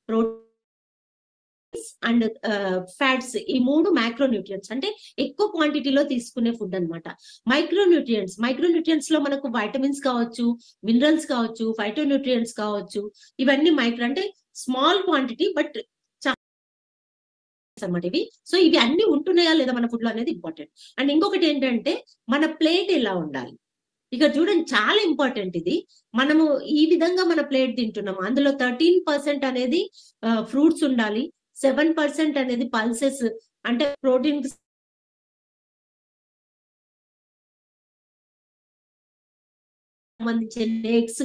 ప్రోటీన్స్ అండ్ ఫ్యాట్స్, ఈ 3 మ్యాక్రో న్యూట్రియంట్స్ అంటే ఎక్కువ క్వాంటిటీలో తీసుకునే ఫుడ్ అన్నమాట. మైక్రో న్యూట్రియంట్స్ లో మనకు వైటమిన్స్ కావచ్చు, మినరల్స్ కావచ్చు, ఫైటో న్యూట్రియంట్స్ కావచ్చు, ఇవన్నీ మైక్రో అంటే స్మాల్ క్వాంటిటీ బట్ అన్నమాట ఇవి. సో ఇవి అన్ని ఉంటున్నాయా లేదా మన ఫుడ్ లో అనేది ఇంపార్టెంట్. అండ్ ఇంకొకటి ఏంటంటే మన ప్లేట్ ఎలా ఉండాలి. ఇక చూడండి, చాలా ఇంపార్టెంట్ ఇది. మనము ఈ విధంగా మన ప్లేట్ తింటున్నాము, అందులో 13% అనేది ఫ్రూట్స్ ఉండాలి, 7% అనేది పల్సెస్ అంటే ప్రోటీన్ సంబంధించిన eggs,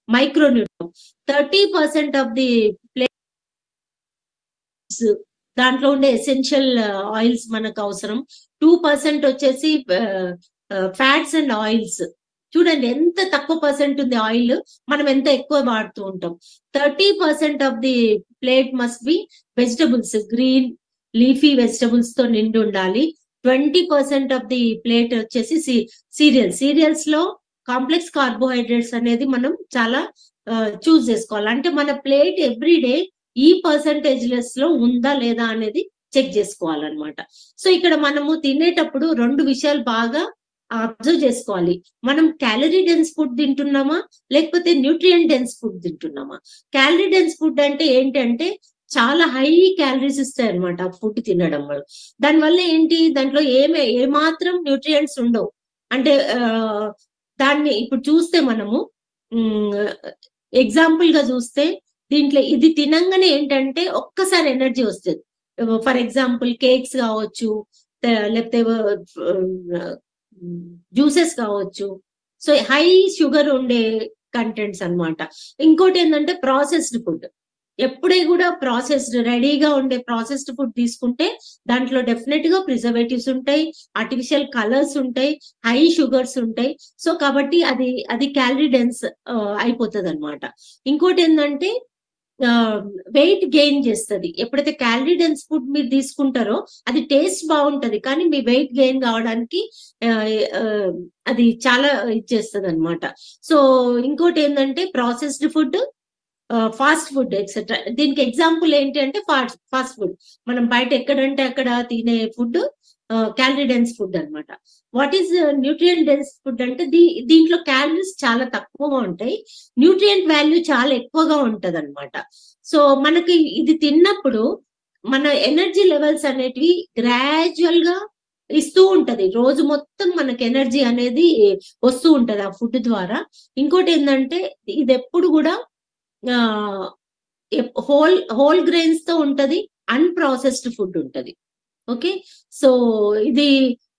micro nutrients 30% of the plates దాంట్లో ఉండే ఎసెన్షియల్ ఆయిల్స్ మనకు అవసరం. 2% వచ్చేసి ఫ్యాట్స్ అండ్ ఆయిల్స్. చూడండి ఎంత తక్కువ పర్సెంట్ ఉంది ఆయిల్, మనం ఎంత ఎక్కువ వాడుతూ ఉంటాం. 30% of the plate must be vegetables, green leafy vegetables తో నిండి ఉండాలి. 20% ఆఫ్ ది ప్లేట్ వచ్చేసి సీరియల్స్ లో కాంప్లెక్స్ కార్బోహైడ్రేట్స్ అనేది మనం చాలా చూస్ చేసుకోవాలి. అంటే మన ప్లేట్ ఎవ్రీడే ఈ పర్సంటేజ్లెస్ లో ఉందా లేదా అనేది చెక్ చేసుకోవాలన్నమాట. సో ఇక్కడ మనము తినేటప్పుడు 2 విషయాలు బాగా అబ్జర్వ్ చేసుకోవాలి. మనం క్యాలరీ డెన్స్ ఫుడ్ తింటున్నామా లేకపోతే న్యూట్రియంట్ డెన్స్ ఫుడ్ తింటున్నామా. క్యాలరీ డెన్స్ ఫుడ్ అంటే ఏంటంటే చాలా హై క్యాలరీస్ ఇస్తాయి అనమాట ఫుడ్ తినడం వల్ల. దానివల్ల ఏంటి, దాంట్లో ఏమాత్రం న్యూట్రియంట్స్ ఉండవు. అంటే దాన్ని ఇప్పుడు చూస్తే మనము ఎగ్జాంపుల్ గా చూస్తే దీంట్లో ఇది తినంగానే ఏంటంటే ఒక్కసారి ఎనర్జీ వస్తుంది. ఫర్ ఎగ్జాంపుల్ కేక్స్ కావచ్చు, లేకపోతే జ్యూసెస్ కావచ్చు. సో హై షుగర్ ఉండే కంటెంట్స్ అన్నమాట. ఇంకోటి ఏంటంటే ప్రాసెస్డ్ ఫుడ్. ఎప్పుడే కూడా రెడీగా ఉండే ప్రాసెస్డ్ ఫుడ్ తీసుకుంటే దాంట్లో డెఫినెట్ గా ప్రిజర్వేటివ్స్ ఉంటాయి, ఆర్టిఫిషియల్ కలర్స్ ఉంటాయి, హై షుగర్స్ ఉంటాయి. సో కాబట్టి అది క్యాలరీ డెన్స్ అయిపోతుంది అనమాట. ఇంకోటి ఏంటంటే వెయిట్ గెయిన్ చేస్తుంది. ఎప్పుడైతే క్యాలరీ డెన్స్ ఫుడ్ మీరు తీసుకుంటారో అది టేస్ట్ బాగుంటది, కానీ మీ వెయిట్ గెయిన్ కావడానికి అది చాలా ఇచ్చేస్తుంది అనమాట. సో ఇంకోటి ఏంటంటే processed food, fast food etcetera. దీనికి ఎగ్జాంపుల్ ఏంటి అంటే ఫాస్ట్ ఫుడ్. మనం బయట ఎక్కడంటే అక్కడ తినే ఫుడ్ క్యాలరీ డెన్స్ ఫుడ్ అనమాట. What is nutrient dense food అంటే దీంట్లో క్యాలరీస్ చాలా తక్కువగా ఉంటాయి, న్యూట్రియంట్ వాల్యూ చాలా ఎక్కువగా ఉంటది అనమాట. సో మనకి ఇది తిన్నప్పుడు మన ఎనర్జీ లెవెల్స్ అనేటివి గ్రాడ్యువల్ గా ఇస్తూ ఉంటది. రోజు మొత్తం మనకి ఎనర్జీ అనేది వస్తూ ఉంటది ఆ ఫుడ్ ద్వారా. ఇంకోటి ఏంటంటే ఇది ఎప్పుడు కూడా హోల్ గ్రెయిన్స్ తో ఉంటది, అన్ప్రాసెస్డ్ ఫుడ్ ఉంటది. ఓకే, సో ఇది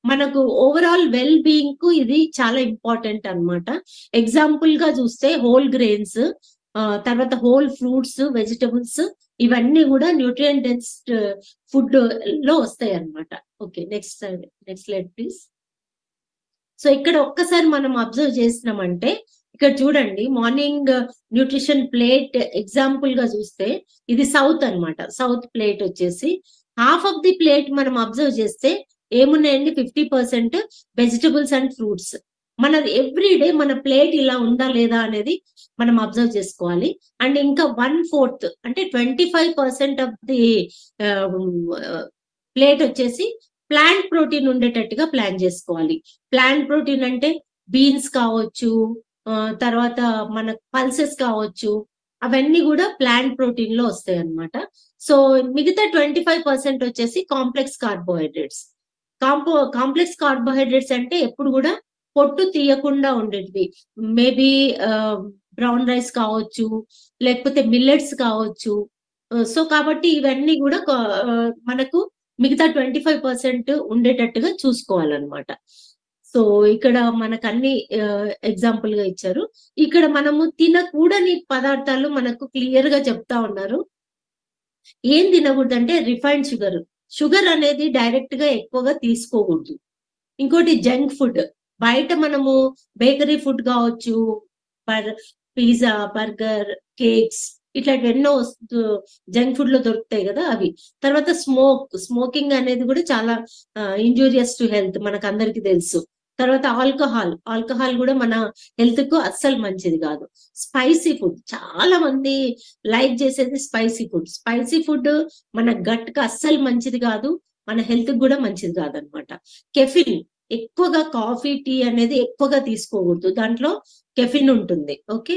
మనకు ఓవరాల్ వెల్ బీయింగ్ కు ఇది చాలా ఇంపార్టెంట్ అన్నమాట. ఎగ్జాంపుల్ గా చూస్తే హోల్ గ్రెయిన్స్, తర్వాత హోల్ ఫ్రూట్స్, వెజిటబుల్స్, ఇవన్నీ కూడా న్యూట్రియంట్ డెన్స్ ఫుడ్ లో వస్తాయి అన్నమాట. Okay, next slide please. So ఇక్కడ ఒక్కసారి మనం అబ్జర్వ్ చేసినామంటే ఇక్కడ చూడండి, మార్నింగ్ న్యూట్రిషన్ ప్లేట్ ఎగ్జాంపుల్ గా చూస్తే ఇది సౌత్ అన్నమాట. సౌత్ ప్లేట్ వచ్చేసి హాఫ్ ఆఫ్ ది ప్లేట్ మనం అబ్జర్వ్ చేస్తే ఏమున్నాయండి, 50% వెజిటబుల్స్ అండ్ ఫ్రూట్స్. మన ఎవ్రీడే మన ప్లేట్ ఇలా ఉందా లేదా అనేది మనం అబ్జర్వ్ చేసుకోవాలి. అండ్ ఇంకా 1/4 అంటే 25% ఆఫ్ ది ప్లేట్ వచ్చేసి ప్లాంట్ ప్రోటీన్ ఉండేటట్టుగా ప్లాన్ చేసుకోవాలి. ప్లాంట్ ప్రోటీన్ అంటే బీన్స్ కావచ్చు, తర్వాత మన పల్సెస్ కావచ్చు, అవన్నీ కూడా ప్లాంట్ ప్రోటీన్ లో వస్తాయి అన్నమాట. సో మిగతా 25% వచ్చేసి కాంప్లెక్స్ కార్బోహైడ్రేట్స్. కాంప్లెక్స్ కార్బోహైడ్రేట్స్ అంటే ఎప్పుడు కూడా పొట్టు తీయకుండా ఉండేటివి. మేబీ బ్రౌన్ రైస్ కావచ్చు, లేకపోతే మిల్లెట్స్ కావచ్చు. సో కాబట్టి ఇవన్నీ కూడా మనకు మిగతా 25% ఉండేటట్టుగా చూసుకోవాలన్నమాట. సో ఇక్కడ మనకు అన్ని ఎగ్జాంపుల్ గా ఇచ్చారు. ఇక్కడ మనము తినకూడని పదార్థాలు మనకు క్లియర్ గా చెప్తా ఉన్నారు. ఏం తినకూడదంటే రిఫైన్డ్ షుగర్. షుగర్ అనేది డైరెక్ట్ గా ఎక్కువగా తీసుకోకూడదు. ఇంకోటి జంక్ ఫుడ్. బయట మనము బేకరీ ఫుడ్ కావచ్చు, పిజ్జా, బర్గర్, కేక్స్ ఇట్లాంటి ఎన్నో జంక్ ఫుడ్ లో దొరుకుతాయి కదా అవి. తర్వాత స్మోకింగ్ అనేది కూడా చాలా ఇంజూరియస్ టు హెల్త్, మనకు అందరికి తెలుసు. తర్వాత ఆల్కహాల్ కూడా మన హెల్త్ కు అస్సలు మంచిది కాదు. స్పైసీ ఫుడ్, చాలా మంది లైక్ చేసేది స్పైసీ ఫుడ్ మన గట్ కు అస్సలు మంచిది కాదు, మన హెల్త్ కూడా మంచిది కాదనమాట. కెఫిన్, ఎక్కువగా కాఫీ, టీ అనేది ఎక్కువగా తీసుకోకూడదు, దాంట్లో కెఫిన్ ఉంటుంది. ఓకే,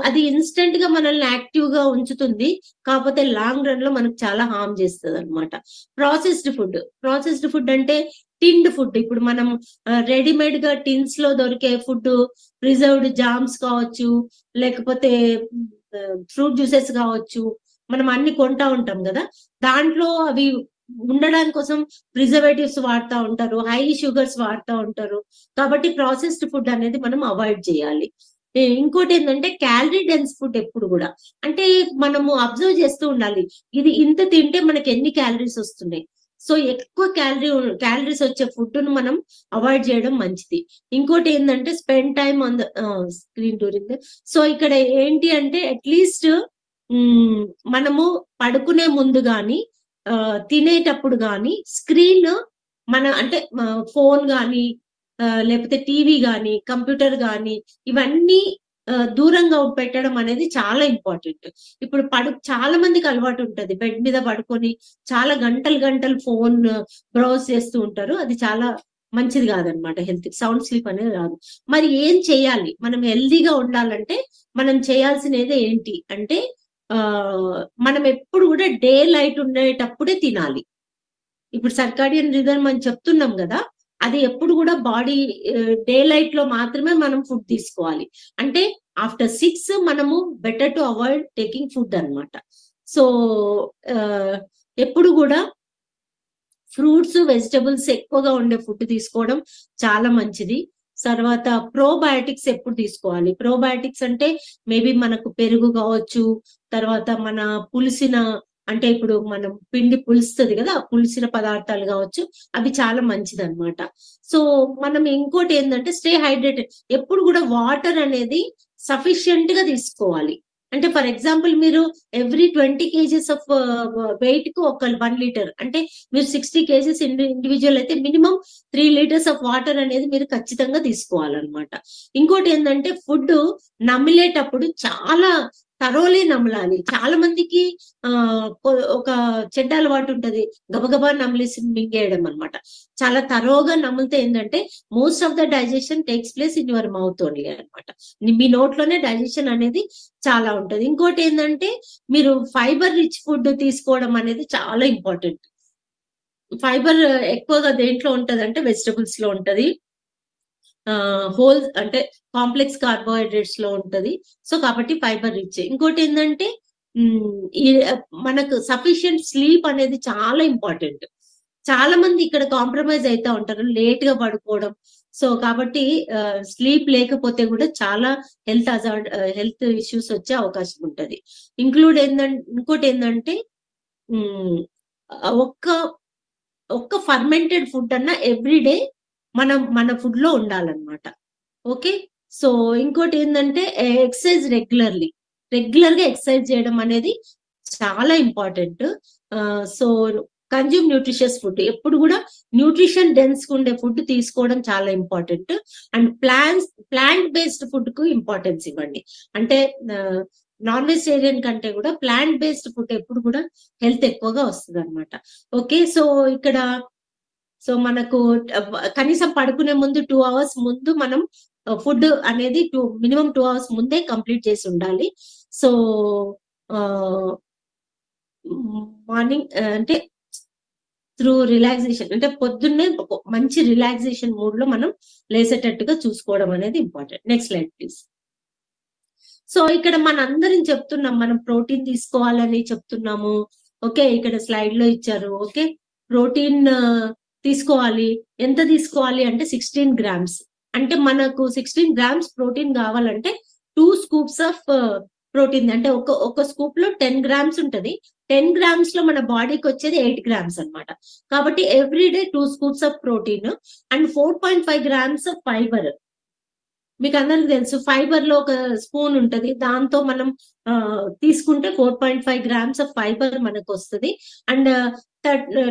అది ఇన్స్టెంట్ గా మనల్ని యాక్టివ్ గా ఉంచుతుంది, కాకపోతే లాంగ్ రన్ లో మనకు చాలా హార్మ్ చేస్తుంది అనమాట. ప్రాసెస్డ్ ఫుడ్ అంటే టిన్డ్ ఫుడ్. ఇప్పుడు మనం రెడీమేడ్ గా టిన్స్ లో దొరికే ఫుడ్, ప్రిజర్వ్డ్ జామ్స్ కావచ్చు, లేకపోతే ఫ్రూట్ జ్యూసెస్ కావచ్చు, మనం అన్ని కొంటా ఉంటాం కదా, దాంట్లో అవి ఉండడానికి కోసం ప్రిజర్వేటివ్స్ వాడుతూ ఉంటారు, హై షుగర్స్ వాడుతూ ఉంటారు. కాబట్టి ప్రాసెస్డ్ ఫుడ్ అనేది మనం అవాయిడ్ చేయాలి. ఇంకోటి ఏంటంటే క్యాలరీ డెన్స్ ఫుడ్. ఎప్పుడు కూడా అంటే మనము అబ్జర్వ్ చేస్తూ ఉండాలి, ఇది ఇంత తింటే మనకి ఎన్ని క్యాలరీస్ వస్తున్నాయి. సో ఎక్కువ క్యాలరీస్ వచ్చే ఫుడ్ ను మనం అవాయిడ్ చేయడం మంచిది. ఇంకోటి ఏంటంటే spend time on the screen during. So ఇక్కడ ఏంటి అంటే అట్లీస్ట్ మనము పడుకునే ముందు గాని తినేటప్పుడు గాని స్క్రీన్ అంటే ఫోన్ గాని లేకపోతే టీవీ గాని కంప్యూటర్ గాని ఇవన్నీ దూరంగా పెట్టడం అనేది చాలా ఇంపార్టెంట్. ఇప్పుడు చాలా మందికి అలవాటు ఉంటది, బెడ్ మీద పడుకొని చాలా గంటలు ఫోన్ బ్రౌజ్ చేస్తూ ఉంటారు. అది చాలా మంచిది కాదనమాట హెల్త్ కి. సౌండ్ స్లీప్ అనేది రాదు. మరి ఏం చేయాలి మనం హెల్దీగా ఉండాలంటే? మనం చేయాల్సినది ఏంటి అంటే మనం ఎప్పుడు కూడా డే లైట్ ఉండేటప్పుడే తినాలి. ఇప్పుడు సర్కాడియన్ రిథమ్ అని చెప్తున్నాం కదా, అది ఎప్పుడు కూడా బాడీ డే లైట్ లో మాత్రమే మనం ఫుడ్ తీసుకోవాలి. అంటే ఆఫ్టర్ 6 మనము better to avoid taking food అన్నమాట. సో ఎప్పుడు కూడా ఫ్రూట్స్, వెజిటబుల్స్ ఎక్కువగా ఉండే ఫుడ్ తీసుకోవడం చాలా మంచిది. తర్వాత ప్రోబయాటిక్స్ ఎప్పుడు తీసుకోవాలి? ప్రోబయాటిక్స్ అంటే మేబీ మనకు పెరుగు కావచ్చు, తర్వాత మన పులిసిన అంటే ఇప్పుడు మనం పిండి పులుస్తుంది కదా, ఆ పులిసిన పదార్థాలు కావచ్చు, అవి చాలా మంచిది అనమాట. సో మనం ఇంకోటి ఏంటంటే స్టే హైడ్రేటెడ్. ఎప్పుడు కూడా వాటర్ అనేది సఫిషియెంట్ గా తీసుకోవాలి. అంటే ఫర్ ఎగ్జాంపుల్ మీరు ఎవ్రీ 20 kgs ఆఫ్ వెయిట్ కు ఒక 1 లీటర్, అంటే మీరు 60 kgs ఇండివిజువల్ అయితే మినిమం 3 liters ఆఫ్ వాటర్ అనేది మీరు ఖచ్చితంగా తీసుకోవాలన్నమాట. ఇంకోటి ఏంటంటే ఫుడ్ నమిలేటప్పుడు చాలా తరోలే నమలాలి. చాలా మందికి ఒక చెడ్డ అలవాటు ఉంటది, గబగబా నమిలేసి మింగేయడం అనమాట. చాలా తరోగా నమిలితే ఏంటంటే most of the digestion takes place in your mouth only అనమాట. మీ నోట్లోనే డైజెషన్ అనేది చాలా ఉంటది. ఇంకోటి ఏంటంటే మీరు ఫైబర్ రిచ్ ఫుడ్ తీసుకోవడం అనేది చాలా ఇంపార్టెంట్. ఫైబర్ ఎక్కువగా దేంట్లో ఉంటది అంటే వెజిటబుల్స్ లో ఉంటది, హోల్ అంటే కాంప్లెక్స్ కార్బోహైడ్రేట్స్ లో ఉంటది. సో కాబట్టి ఫైబర్ రిచ్. ఇంకోటి ఏంటంటే మనకు సఫిషియెంట్ స్లీప్ అనేది చాలా ఇంపార్టెంట్. చాలా మంది ఇక్కడ కాంప్రమైజ్ అవుతా ఉంటారు, లేట్ గా పడుకోవడం. సో కాబట్టి స్లీప్ లేకపోతే కూడా చాలా హెల్త్ ఇష్యూస్ వచ్చే అవకాశం ఉంటది. ఇంకోటి ఏంటంటే ఒక్క ఫర్మెంటెడ్ ఫుడ్ అన్నా ఎవ్రీడే మన ఫుడ్ లో ఉండాలన్నమాట. ఓకే, సో ఇంకోటి ఏంటంటే ఎక్సర్సైజ్ రెగ్యులర్ గా ఎక్సర్సైజ్ చేయడం అనేది చాలా important. So consume nutritious food. ఎప్పుడు కూడా న్యూట్రిషన్ డెన్స్ ఉండే ఫుడ్ తీసుకోవడం చాలా important. And plant based food కు ఇంపార్టెన్స్ ఇవ్వండి. అంటే నాన్ వెజిటేరియన్ కంటే కూడా ప్లాంట్ బేస్డ్ ఫుడ్ ఎప్పుడు కూడా హెల్త్ ఎక్కువగా వస్తుంది అనమాట. ఓకే, సో మనకు కనీసం పడుకునే ముందు 2 hours ముందు మనం ఫుడ్ అనేది మినిమం 2 hours ముందే కంప్లీట్ చేసి ఉండాలి. సో మార్నింగ్ అంటే త్రూ రిలాక్సేషన్, అంటే పొద్దున్నే మంచి రిలాక్సేషన్ మూడ్ లో మనం లేసేటట్టుగా చూసుకోవడం అనేది important. Next slide please. So ఇక్కడ మనందరం చెప్తున్నాం, మనం ప్రోటీన్ తీసుకోవాలని చెప్తున్నాము. ఓకే, ఇక్కడ స్లైడ్ లో ఇచ్చారు. ఓకే, ప్రోటీన్ తీసుకోవాలి. ఎంత తీసుకోవాలి అంటే 16 గ్రామ్స్. అంటే మనకు 16 గ్రామ్స్ ప్రోటీన్ కావాలంటే 2 స్కూప్స్ ఆఫ్ ప్రోటీన్. అంటే ఒక స్కూప్ లో 10 గ్రామ్స్ ఉంటది. 10 గ్రామ్స్ లో మన బాడీకి వచ్చేది 8 గ్రామ్స్ అన్నమాట. కాబట్టి every day 2 scoops of protein and 4.5 grams of fibre. మీకు అందరికి తెలుసు ఫైబర్ లో ఒక స్పూన్ ఉంటది, దాంతో మనం తీసుకుంటే 4.5 గ్రామ్స్ ఆఫ్ ఫైబర్ మనకు వస్తుంది. అండ్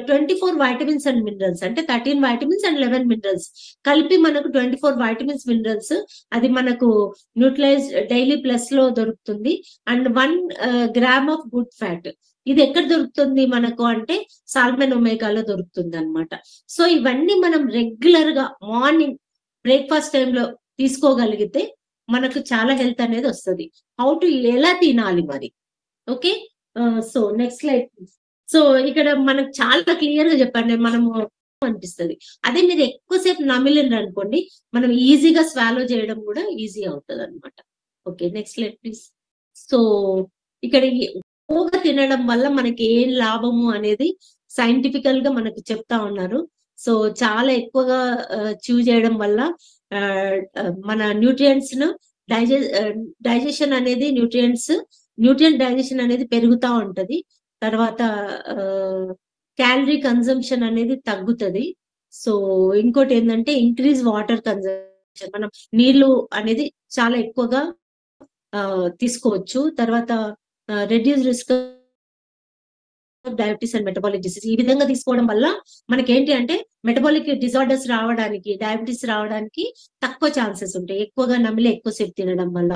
24 వైటమిన్స్ అండ్ మినరల్స్, అంటే 13 వైటమిన్స్ అండ్ 11 మినరల్స్ కలిపి మనకు 24 వైటమిన్స్ మినరల్స్ అది మనకు న్యూట్రలైజ్ డైలీ ప్లస్ లో దొరుకుతుంది. And 1 gram of good fat. ఇది ఎక్కడ దొరుకుతుంది మనకు అంటే సాల్మన్ ఒమేగాలో దొరుకుతుంది అన్నమాట. సో ఇవన్నీ మనం రెగ్యులర్ గా మార్నింగ్ బ్రేక్ఫాస్ట్ టైంలో తీసుకోగలిగితే మనకు చాలా హెల్త్ అనేది వస్తుంది. హౌ టు ఎలా తినాలి మరి. Okay, so next slide. So ఇక్కడ మనకు చాలా క్లియర్ గా చెప్పండి, మనము అనిపిస్తుంది. అదే మీరు ఎక్కువసేపు నమిలిండ్రు అనుకోండి, మనం ఈజీగా స్వాలో చేయడం కూడా ఈజీ అవుతుంది అనమాట. Okay, next slide please. So ఇక్కడ ఎక్కువగా తినడం వల్ల మనకి ఏం లాభము అనేది సైంటిఫికల్ గా మనకు చెప్తా ఉన్నారు. సో చాలా ఎక్కువగా చూ చేయడం వల్ల మన న్యూట్రియంట్స్ ను డైజెషన్ అనేది న్యూట్రియంట్ డైజెషన్ అనేది పెరుగుతూ ఉంటది. తర్వాత క్యాలరీ కన్సంప్షన్ అనేది తగ్గుతుంది. సో ఇంకోటి ఏంటంటే ఇంక్రీజ్ వాటర్ కన్సంప్షన్, మనం నీళ్లు అనేది చాలా ఎక్కువగా తీసుకోవచ్చు. తర్వాత reduce risk diabetes and metabolic disease. ఈ విధంగా తీసుకోవడం వల్ల మనకేంటి అంటే మెటబాలిక్ డిజార్డర్స్ రావడానికి, డయాబెటీస్ రావడానికి తక్కువ ఛాన్సెస్ ఉంటాయి, ఎక్కువగా నమిలి ఎక్కువసేపు తినడం వల్ల.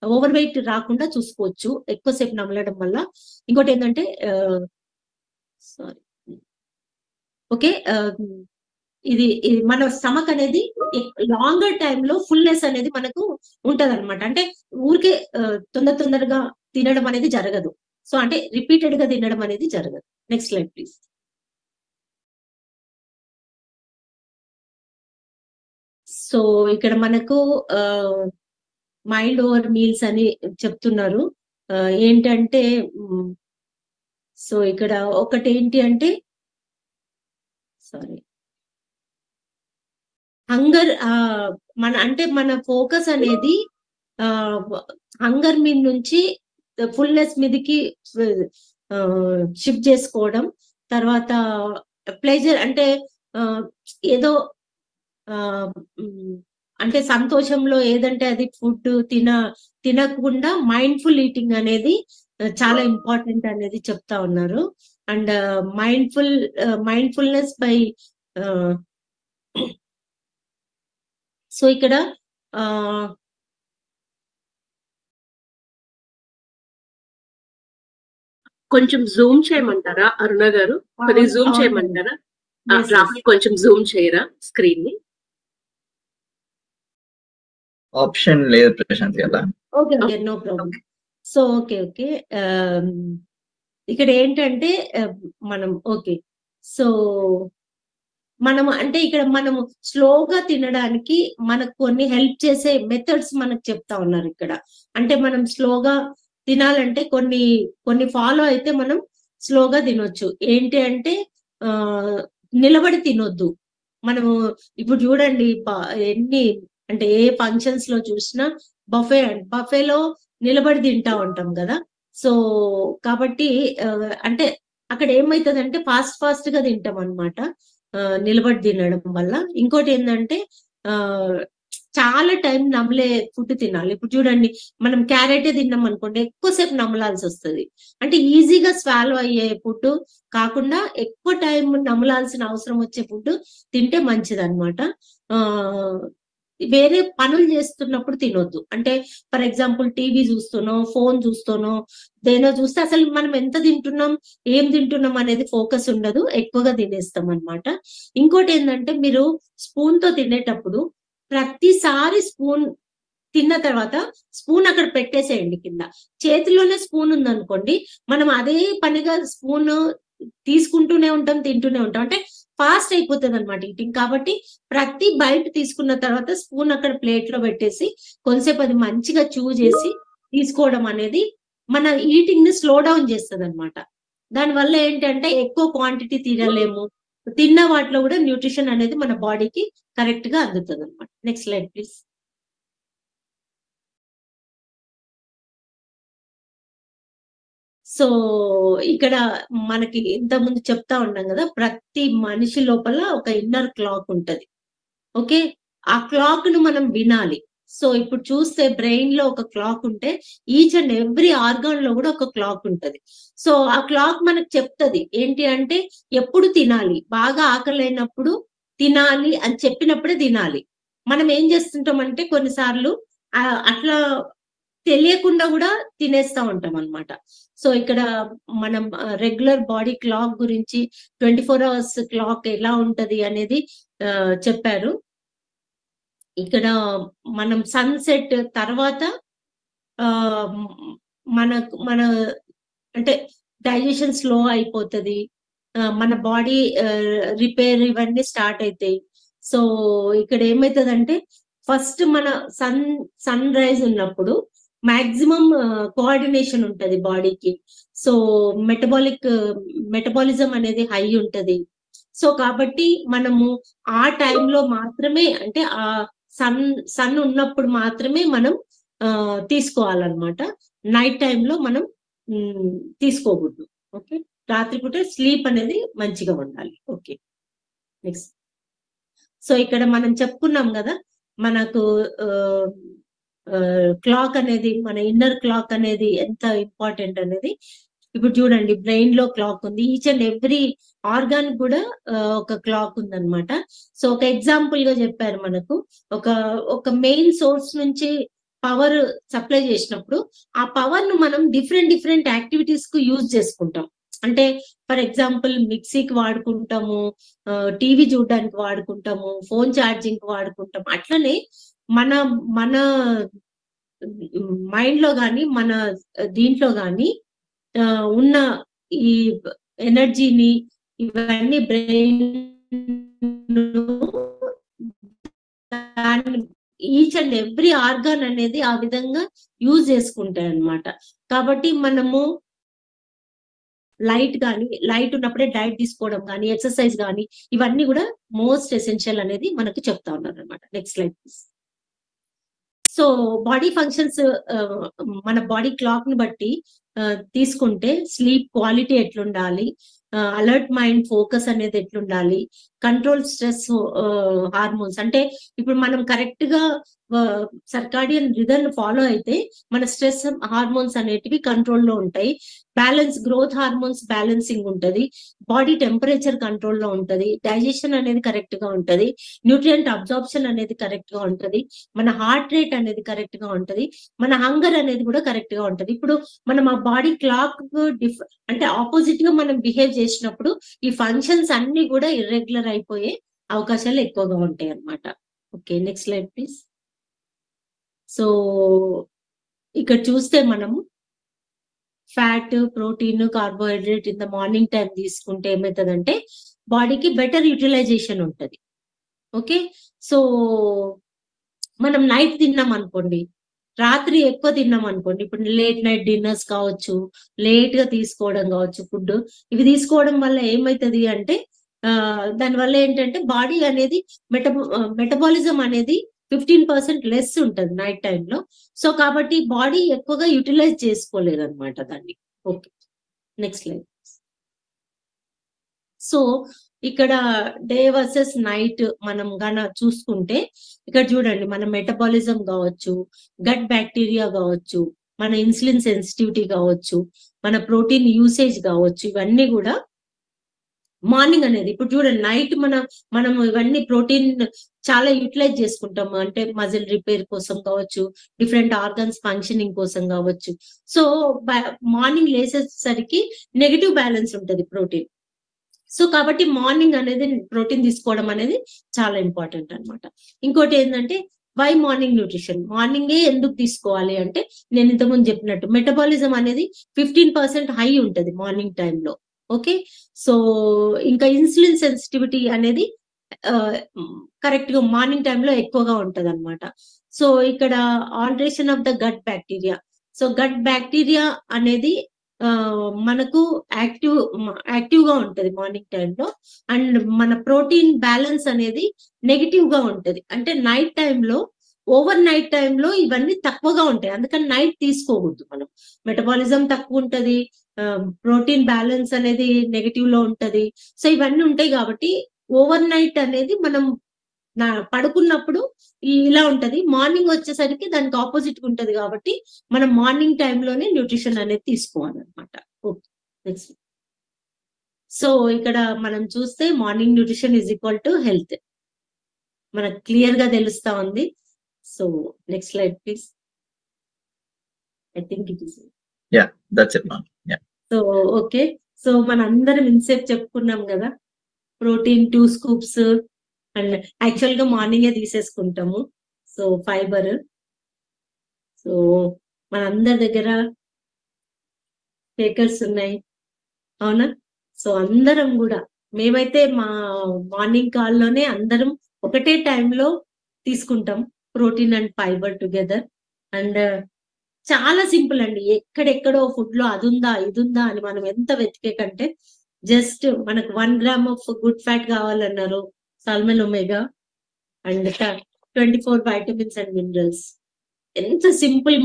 ఓవర్ వెయిట్ రాకుండా చూసుకోవచ్చు ఎక్కువసేపు నమలడం వల్ల. ఇంకోటి ఏంటంటే సారీ ఓకే, ఇది మన స్టమక్ అనేది లాంగర్ టైమ్ లో ఫుల్నెస్ అనేది మనకు ఉంటది అనమాట. అంటే ఊరికే తొందరగా తినడం అనేది జరగదు. సో అంటే రిపీటెడ్ గా తినడం అనేది జరగదు. Next slide please. సో ఇక్కడ మనకు మైల్డ్ ఓవర్ మీల్స్ అని చెప్తున్నారు. ఏంటంటే సో ఇక్కడ ఒకటి ఏంటి అంటే సారీ హంగర్, మన ఫోకస్ అనేది హంగర్ మీద నుంచి ఫుల్నెస్ మీదకి షిఫ్ట్ చేసుకోవడం. తర్వాత ప్లెజర్ అంటే ఏదో అంటే సంతోషంలో ఏదంటే అది ఫుడ్ తినకుండా మైండ్ఫుల్ ఈటింగ్ అనేది చాలా ఇంపార్టెంట్ అనేది చెప్తా ఉన్నారు. అండ్ మైండ్ఫుల్నెస్ బై సో ఇక్కడ కొంచెం జూమ్ చేయమంటారా అరుణ గారు? కొద్దిగా జూమ్ చేయమంటారా? రాహుల్ కొంచెం జూమ్ చేయరా స్క్రీన్ ని? ఆప్షన్ లేదు ప్రశాంత్ కదా. Okay okay, no problem. So okay ఇక్కడ ఏంటంటే మనం ఓకే, సో మనము అంటే ఇక్కడ మనము స్లోగా తినడానికి మనకు కొన్ని హెల్ప్ చేసే మెథడ్స్ మనకు చెప్తా ఉన్నారు ఇక్కడ. అంటే మనం స్లోగా తినాలంటే కొన్ని ఫాలో అయితే మనం స్లోగా తినొచ్చు. ఏంటి అంటే నిలబడి తినొద్దు. మనము ఇప్పుడు చూడండి ఎన్ని అంటే ఏ ఫంక్షన్స్ లో చూసినా బఫేలో నిలబడి తింటా ఉంటాం కదా. సో కాబట్టి అంటే అక్కడ ఏమైతుందంటే ఫాస్ట్ గా తింటాం అనమాట నిలబడి తినడం వల్ల. ఇంకోటి ఏంటంటే చాలా టైం నమలే ఫుడ్ తినాలి. ఇప్పుడు చూడండి, మనం క్యారెటే తిన్నాం అనుకోండి, ఎక్కువసేపు నమలాల్సి వస్తుంది. అంటే ఈజీగా స్వాలో అయ్యే ఫుడ్ కాకుండా ఎక్కువ టైం నమలాల్సిన అవసరం వచ్చే ఫుడ్ తింటే మంచిది అనమాట. వేరే పనులు చేస్తున్నప్పుడు తినొద్దు. అంటే ఫర్ ఎగ్జాంపుల్ టీవీ చూస్తానో, ఫోన్ చూస్తానో, దేనో చూస్తే అసలు మనం ఎంత తింటున్నాం, ఏం తింటున్నాం అనేది ఫోకస్ ఉండదు, ఎక్కువగా తినేస్తాం అనమాట. ఇంకోటి ఏంటంటే మీరు స్పూన్ తో తినేటప్పుడు ప్రతిసారి స్పూన్ తిన్న తర్వాత స్పూన్ అక్కడ పెట్టేసేయండి కింద. చేతిలోనే స్పూన్ ఉందనుకోండి, మనం అదే పనిగా స్పూన్ తీసుకుంటూనే ఉంటాం, తింటూనే ఉంటాం. అంటే ఫాస్ట్ అయిపోతుంది అనమాట ఈటింగ్. కాబట్టి ప్రతి బైట్ తీసుకున్న తర్వాత స్పూన్ అక్కడ ప్లేట్ లో పెట్టేసి కొంతసేపు అది మంచిగా చూ చేసి తీసుకోవడం అనేది మన ఈటింగ్ ని స్లో డౌన్ చేస్తుంది అనమాట. దానివల్ల ఏంటంటే ఎక్కువ క్వాంటిటీ తినలేము, తిన్న వాటిలో కూడా న్యూట్రిషన్ అనేది మన బాడీకి కరెక్ట్ గా అందుతుంది అనమాట. Next slide please. సో ఇక్కడ మనకి ఇంతకుముందు చెప్తా ఉన్నాం కదా, ప్రతి మనిషి లోపల ఒక ఇన్నర్ క్లాక్ ఉంటది. ఓకే, ఆ క్లాక్ ను మనం వినాలి. సో ఇప్పుడు చూస్తే బ్రెయిన్ లో ఒక క్లాక్ ఉంటే ఈచ్ అండ్ ఎవ్రీ ఆర్గాన్ లో కూడా ఒక క్లాక్ ఉంటది. సో ఆ క్లాక్ మనకు చెప్తది ఏంటి అంటే ఎప్పుడు తినాలి, బాగా ఆకలి అయినప్పుడు తినాలి అని చెప్పినప్పుడే తినాలి. మనం ఏం చేస్తుంటామంటే కొన్నిసార్లు అట్లా తెలియకుండా కూడా తినేస్తా ఉంటాం అన్నమాట. సో ఇక్కడ మనం రెగ్యులర్ బాడీ క్లాక్ గురించి 24 hours క్లాక్ ఎలా ఉంటది అనేది చెప్పారు. ఇక్కడ మనం సన్సెట్ తర్వాత మన మన అంటే డైజెషన్ స్లో అయిపోతుంది, మన బాడీ రిపేర్ ఇవన్నీ స్టార్ట్ అవుతాయి. సో ఇక్కడ ఏమైతుందంటే ఫస్ట్ మన సన్ రైజ్ ఉన్నప్పుడు మాక్సిమం కోఆర్డినేషన్ ఉంటది బాడీకి. సో మెటబాలిజం అనేది హై ఉంటది. సో కాబట్టి మనము ఆ టైంలో మాత్రమే, అంటే ఆ సన్ ఉన్నప్పుడు మాత్రమే మనం తీసుకోవాలన్నమాట. నైట్ టైంలో మనం తీసుకోకూడదు. ఓకే, రాత్రిపూట స్లీప్ అనేది మంచిగా ఉండాలి. Okay, next. సో ఇక్కడ మనం చెప్పుకున్నాం కదా, మనకు క్లాక్ అనేది, మన ఇన్నర్ క్లాక్ అనేది ఎంత ఇంపార్టెంట్ అనేది. ఇప్పుడు చూడండి, బ్రెయిన్ లో క్లాక్ ఉంది, ఈచ్ అండ్ ఎవ్రీ ఆర్గాన్ కూడా ఒక క్లాక్ ఉందన్నమాట. సో ఒక ఎగ్జాంపుల్ గా చెప్పారు, మనకు ఒక మెయిన్ సోర్స్ నుంచి పవర్ సప్లై చేసినప్పుడు ఆ పవర్ ను మనం డిఫరెంట్ యాక్టివిటీస్ కు యూజ్ చేసుకుంటాం. అంటే ఫర్ ఎగ్జాంపుల్ మిక్సీకి వాడుకుంటాము, టీవీ చూడడానికి వాడుకుంటాము, ఫోన్ ఛార్జింగ్ కి వాడుకుంటాం. అట్లనే మన మైండ్ లో గాని, మన దీంట్లో గాని ఉన్న ఈ ఎనర్జీని, ఇవన్నీ brain each and every organ అనేది ఆ విధంగా యూజ్ చేసుకుంటాయి అన్నమాట. కాబట్టి మనము లైట్ ఉన్నప్పుడే డైట్ తీసుకోవడం కానీ, ఎక్సర్సైజ్ కానీ, ఇవన్నీ కూడా మోస్ట్ ఎసెన్షియల్ అనేది మనకు చెప్తా ఉన్నారు అనమాట. Next slide please. So body functions మన బాడీ క్లాక్ ని బట్టి తీసుకుంటే స్లీప్ క్వాలిటీ ఎట్లుండాలి, అలర్ట్ మైండ్ ఫోకస్ అనేది ఎట్లుండాలి, కంట్రోల్ స్ట్రెస్ హార్మోన్స్. అంటే ఇప్పుడు మనం కరెక్ట్ గా సర్కాడియన్ రిథమ్ ఫాలో అయితే మన స్ట్రెస్ హార్మోన్స్ అనేటివి కంట్రోల్లో ఉంటాయి, గ్రోత్ హార్మోన్స్ బ్యాలెన్సింగ్ ఉంటది, బాడీ టెంపరేచర్ కంట్రోల్లో ఉంటది, డైజెషన్ అనేది కరెక్ట్ గా ఉంటది, న్యూట్రియంట్ అబ్జార్ప్షన్ అనేది కరెక్ట్ గా ఉంటది, మన హార్ట్ రేట్ అనేది కరెక్ట్ గా ఉంటది, మన హంగర్ అనేది కూడా కరెక్ట్ గా ఉంటది. ఇప్పుడు మనం ఆ బాడీ క్లాక్ అంటే ఆపోజిట్ గా మనం బిహేవ్ చేసినప్పుడు ఈ ఫంక్షన్స్ అన్ని కూడా ఇర్రెగ్యులర్ అయిపోయే అవకాశాలు ఎక్కువగా ఉంటాయి అన్నమాట. Okay, next slide please. So ఇక్కడ చూస్తే మనము fat, protein, carbohydrate in the morning time తీసుకుంటే ఏమవుతుందంటే బాడీకి బెటర్ యూటిలైజేషన్ ఉంటది. ఓకే, సో మనం నైట్ తిన్నాం అనుకోండి, రాత్రి ఎక్కువ తిన్నాం అనుకోండి, ఇప్పుడు లేట్ నైట్ డిన్నర్స్ కావచ్చు, లేట్ గా తీసుకోవడం కావచ్చు ఫుడ్, ఇవి తీసుకోవడం వల్ల ఏమవుతుంది అంటే దానివల్ల ఏంటంటే బాడీ అనేది మెటబాలిజం అనేది 15% లెస్ ఉంటది నైట్ టైంలో. సో కాబట్టి బాడీ ఎక్కువగా యూటిలైజ్ చేసుకోలేదు అనమాట దాన్ని. Okay, next slide. సో ఇక్కడ డే వర్సెస్ నైట్ మనం గన చూసుకుంటే ఇక్కడ చూడండి, మన మెటబాలిజం కావచ్చు, గట్ బ్యాక్టీరియా కావచ్చు, మన ఇన్సులిన్ సెన్సిటివిటీ కావచ్చు, మన ప్రోటీన్ యూసేజ్ కావచ్చు, ఇవన్నీ కూడా మార్నింగ్ అనేది. ఇప్పుడు చూడండి, నైట్ మనం ఇవన్నీ ప్రోటీన్ చాలా యూటిలైజ్ చేసుకుంటాము, అంటే మజిల్ రిపేర్ కోసం కావచ్చు, డిఫరెంట్ ఆర్గన్స్ ఫంక్షనింగ్ కోసం కావచ్చు. సో మార్నింగ్ లేసేసరికి నెగిటివ్ బ్యాలెన్స్ ఉంటది ప్రోటీన్. సో కాబట్టి మార్నింగ్ అనేది ప్రోటీన్ తీసుకోవడం అనేది చాలా ఇంపార్టెంట్ అన్నమాట. ఇంకోటి ఏంటంటే వై మార్నింగ్ న్యూట్రిషన్, మార్నింగే ఎందుకు తీసుకోవాలి అంటే నేను ఇంతకుముందు చెప్పినట్టు మెటబాలిజం అనేది 15% హై ఉంటది మార్నింగ్ టైంలో. ఓకే, సో ఇంకా ఇన్సులిన్ సెన్సిటివిటీ అనేది కరెక్ట్ గా మార్నింగ్ టైంలో ఎక్కువగా ఉంటది అనమాట. సో ఇక్కడ alteration of the gut bacteria, so gut bacteria అనేది మనకు యాక్టివ్ గా ఉంటది మార్నింగ్ టైంలో. అండ్ మన ప్రోటీన్ బ్యాలెన్స్ అనేది నెగిటివ్ గా ఉంటది. అంటే నైట్ టైంలో, ఓవర్ నైట్ టైంలో ఇవన్నీ తక్కువగా ఉంటాయి. అందుకని నైట్ తీసుకోకూడదు. మనం మెటబాలిజం తక్కువ ఉంటది, ప్రోటీన్ బ్యాలెన్స్ అనేది నెగిటివ్ లో ఉంటది. సో ఇవన్నీ ఉంటాయి కాబట్టి ఓవర్ నైట్ అనేది మనం పడుకున్నప్పుడు ఇలా ఉంటది. మార్నింగ్ వచ్చేసరికి దానికి ఆపోజిట్ ఉంటది కాబట్టి మనం మార్నింగ్ టైంలోనే న్యూట్రిషన్ అనేది తీసుకోవాలన్నమాట. Okay, next. సో ఇక్కడ మనం చూస్తే morning nutrition is equal to health మనకు క్లియర్ గా తెలుస్తా ఉంది. So next slide please. I think it is that's it, ma'am. Yeah. So okay, so మన అందరం ఇన్సేపు చెప్పుకున్నాం కదా, ప్రోటీన్ 2 స్కూప్స్ అండ్ యాక్చువల్ గా మార్నింగే తీసేసుకుంటాము. సో ఫైబర్, సో మన అందరి దగ్గర షేకర్స్ ఉన్నాయి, అవునా? సో అందరం కూడా, మేమైతే మా మార్నింగ్ కాల్లోనే అందరం ఒకటే టైంలో తీసుకుంటాం protein and fibre together. And చాలా సింపుల్ అండి. ఎక్కడెక్కడో ఫుడ్ లో అదుందా ఇదుందా అని మనం ఎంత వెతికే కంటే జస్ట్ మనకు 1 గ్రామ్ ఆఫ్ గుడ్ ఫ్యాట్ కావాలన్నారు, salmon omega and 24 vitamins and minerals. ఎంత సింపుల్,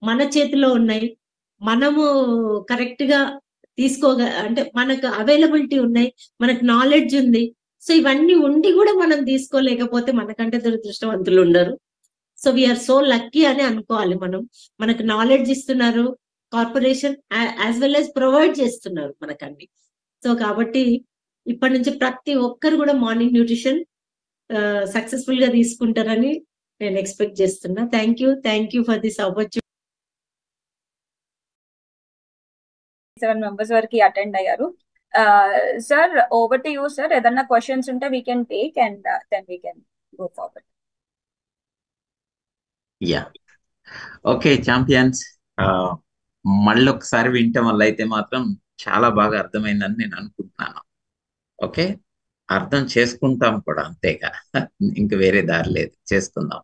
మన చేతిలో ఉన్నాయి. మనము కరెక్ట్ గా అంటే మనకు అవైలబిలిటీ ఉన్నాయి, మనకు నాలెడ్జ్ ఉంది. సో ఇవన్నీ ఉండి కూడా మనం తీసుకోలేకపోతే మనకంటే దురదృష్టవంతులు ఉండరు. సో వీఆర్ సో లక్కీ అని అనుకోవాలి. మనకు నాలెడ్జ్ ఇస్తున్నారు corporation, as well as provide చేస్తున్నారు మనకన్నీ. సో కాబట్టి ఇప్పటి నుంచి ప్రతి ఒక్కరు కూడా మార్నింగ్ న్యూట్రిషన్ సక్సెస్ఫుల్ గా తీసుకుంటారని నేను ఎక్స్పెక్ట్ చేస్తున్నా. Thank you for this opportunity. 7 members వరకు అటెండ్ అయ్యారు. Sir, over to you sir. ఏదన్నా క్వశ్చన్స్ ఉంటే we can take and then we can go forward. Yeah, okay champions, మళ్ళీ ఒకసారి వింటం వల్ల అయితే మాత్రం చాలా బాగా అర్థమైందని నేను అనుకుంటున్నాను. ఓకే, అర్థం చేసుకుంటాం కూడా, అంతేగా, ఇంక వేరే దారి లేదు, చేసుకుందాం.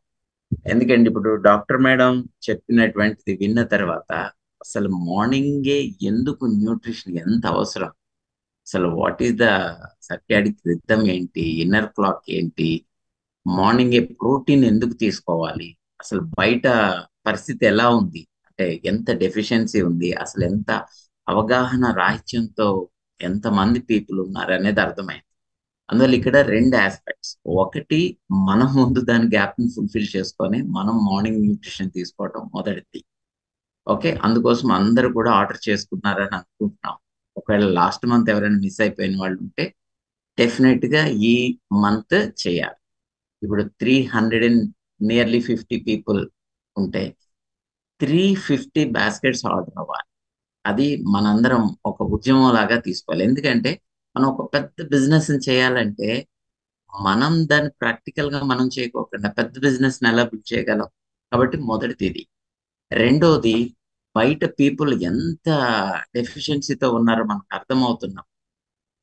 ఎందుకంటే ఇప్పుడు డాక్టర్ మేడం చెప్పినటువంటిది విన్న తర్వాత అసలు మార్నింగే ఎందుకు న్యూట్రిషన్ ఎంత అవసరం, అసలు వాట్ ఈస్ ద సర్కాడిక్ రిథమ్ ఏంటి, ఇన్నర్ క్లాక్ ఏంటి, మార్నింగే ప్రోటీన్ ఎందుకు తీసుకోవాలి, అసలు బయట పరిస్థితి ఎలా ఉంది, అంటే ఎంత డెఫిషియన్సీ ఉంది, అసలు ఎంత అవగాహన రాహిత్యంతో ఎంతమంది పీపుల్ ఉన్నారు అనేది అర్థమైంది. అందువల్ల ఇక్కడ 2 ఆస్పెక్ట్స్. ఒకటి, మనం ముందు దాని గ్యాప్ ని ఫుల్ఫిల్ చేసుకొని మనం మార్నింగ్ న్యూట్రిషన్ తీసుకోవడం మొదటిది. ఓకే, అందుకోసం అందరూ కూడా ఆర్డర్ చేసుకున్నారని అనుకుంటున్నాం. ఒకవేళ లాస్ట్ మంత్ ఎవరైనా మిస్ అయిపోయిన వాళ్ళు ఉంటే డెఫినెట్ గా ఈ మంత్ చేయాలి. ఇప్పుడు 350 పీపుల్ ఉంటే 350 బాస్కెట్స్ ఆర్డర్ అవ్వాలి. అది మనందరం ఒక ఉద్యమం లాగా తీసుకోవాలి. ఎందుకంటే మనం ఒక పెద్ద బిజినెస్ చేయాలంటే మనం దాన్ని ప్రాక్టికల్ గా మనం చేయకోకుండా పెద్ద బిజినెస్ ఎలా బిల్డ్ చేయగలం. కాబట్టి మొదటిది ఇది. రెండోది, బయట పీపుల్ ఎంత డెఫిషియన్సీతో ఉన్నారో మనకు అర్థమవుతున్నాం,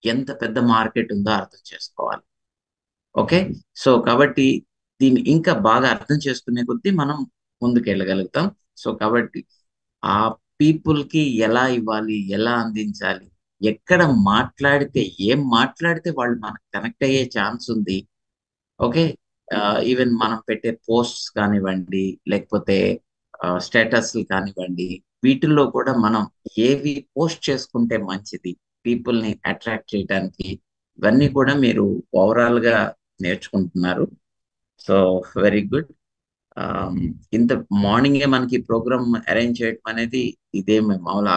ఎంత పెద్ద మార్కెట్ ఉందో అర్థం చేసుకోవాలి. ఓకే, సో కాబట్టి దీన్ని ఇంకా బాగా అర్థం చేసుకునే కొద్దీ మనం ముందుకు వెళ్ళగలుగుతాం. సో కాబట్టి ఆ పీపుల్ కి ఎలా ఇవ్వాలి, ఎలా అందించాలి, ఎక్కడ మాట్లాడితే, ఏం మాట్లాడితే వాళ్ళు మనకు కనెక్ట్ అయ్యే ఛాన్స్ ఉంది. ఓకే, ఈవెన్ మనం పెట్టే పోస్ట్స్ కానివ్వండి, లేకపోతే స్టేటస్లు కానివ్వండి, వీటిల్లో కూడా మనం ఏవి పోస్ట్ చేసుకుంటే మంచిది పీపుల్ ని అట్రాక్ట్ చేయడానికి, ఇవన్నీ కూడా మీరు ఓవరాల్ గా నేర్చుకుంటున్నారు. So very good. ఇంత మార్నింగే మనకి ప్రోగ్రామ్ అరేంజ్ చేయడం అనేది ఇదేమి మామూలు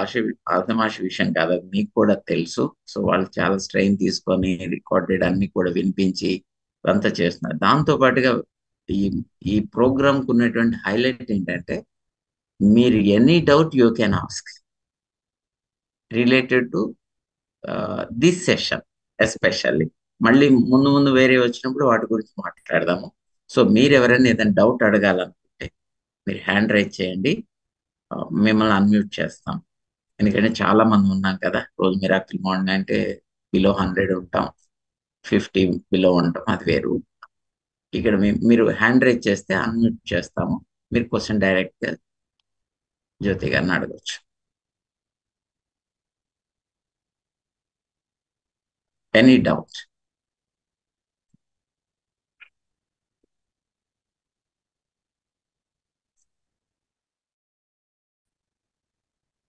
ఆశమాష విషయం కాదు, అది మీకు కూడా తెలుసు. సో వాళ్ళు చాలా స్ట్రెయిన్ తీసుకొని రికార్డెడ్ అన్ని కూడా వినిపించి అంతా చేస్తున్నారు. దాంతో పాటుగా ఈ ప్రోగ్రామ్ కు ఉన్నటువంటి హైలైట్ ఏంటంటే, మీరు any doubt you can ask related to this session especially. మళ్ళీ ముందు వేరే వచ్చినప్పుడు వాటి గురించి మాట్లాడదాము. సో మీరు ఎవరైనా ఏదైనా డౌట్ అడగాలనుకుంటే మీరు హ్యాండ్ రైజ్ చేయండి, మిమ్మల్ని అన్మ్యూట్ చేస్తాం. ఎందుకంటే చాలా మంది ఉన్నాం కదా, రోజు మిరాకిల్ మార్నింగ్ అంటే బిలో 100 ఉంటాం, 50 బిలో ఉంటాం, అది వేరు. ఇక్కడ మీరు హ్యాండ్ రైజ్ చేస్తే అన్మ్యూట్ చేస్తాము, మీరు క్వశ్చన్ డైరెక్ట్ గా జ్యోతి గారిని అడగచ్చు. Any doubt?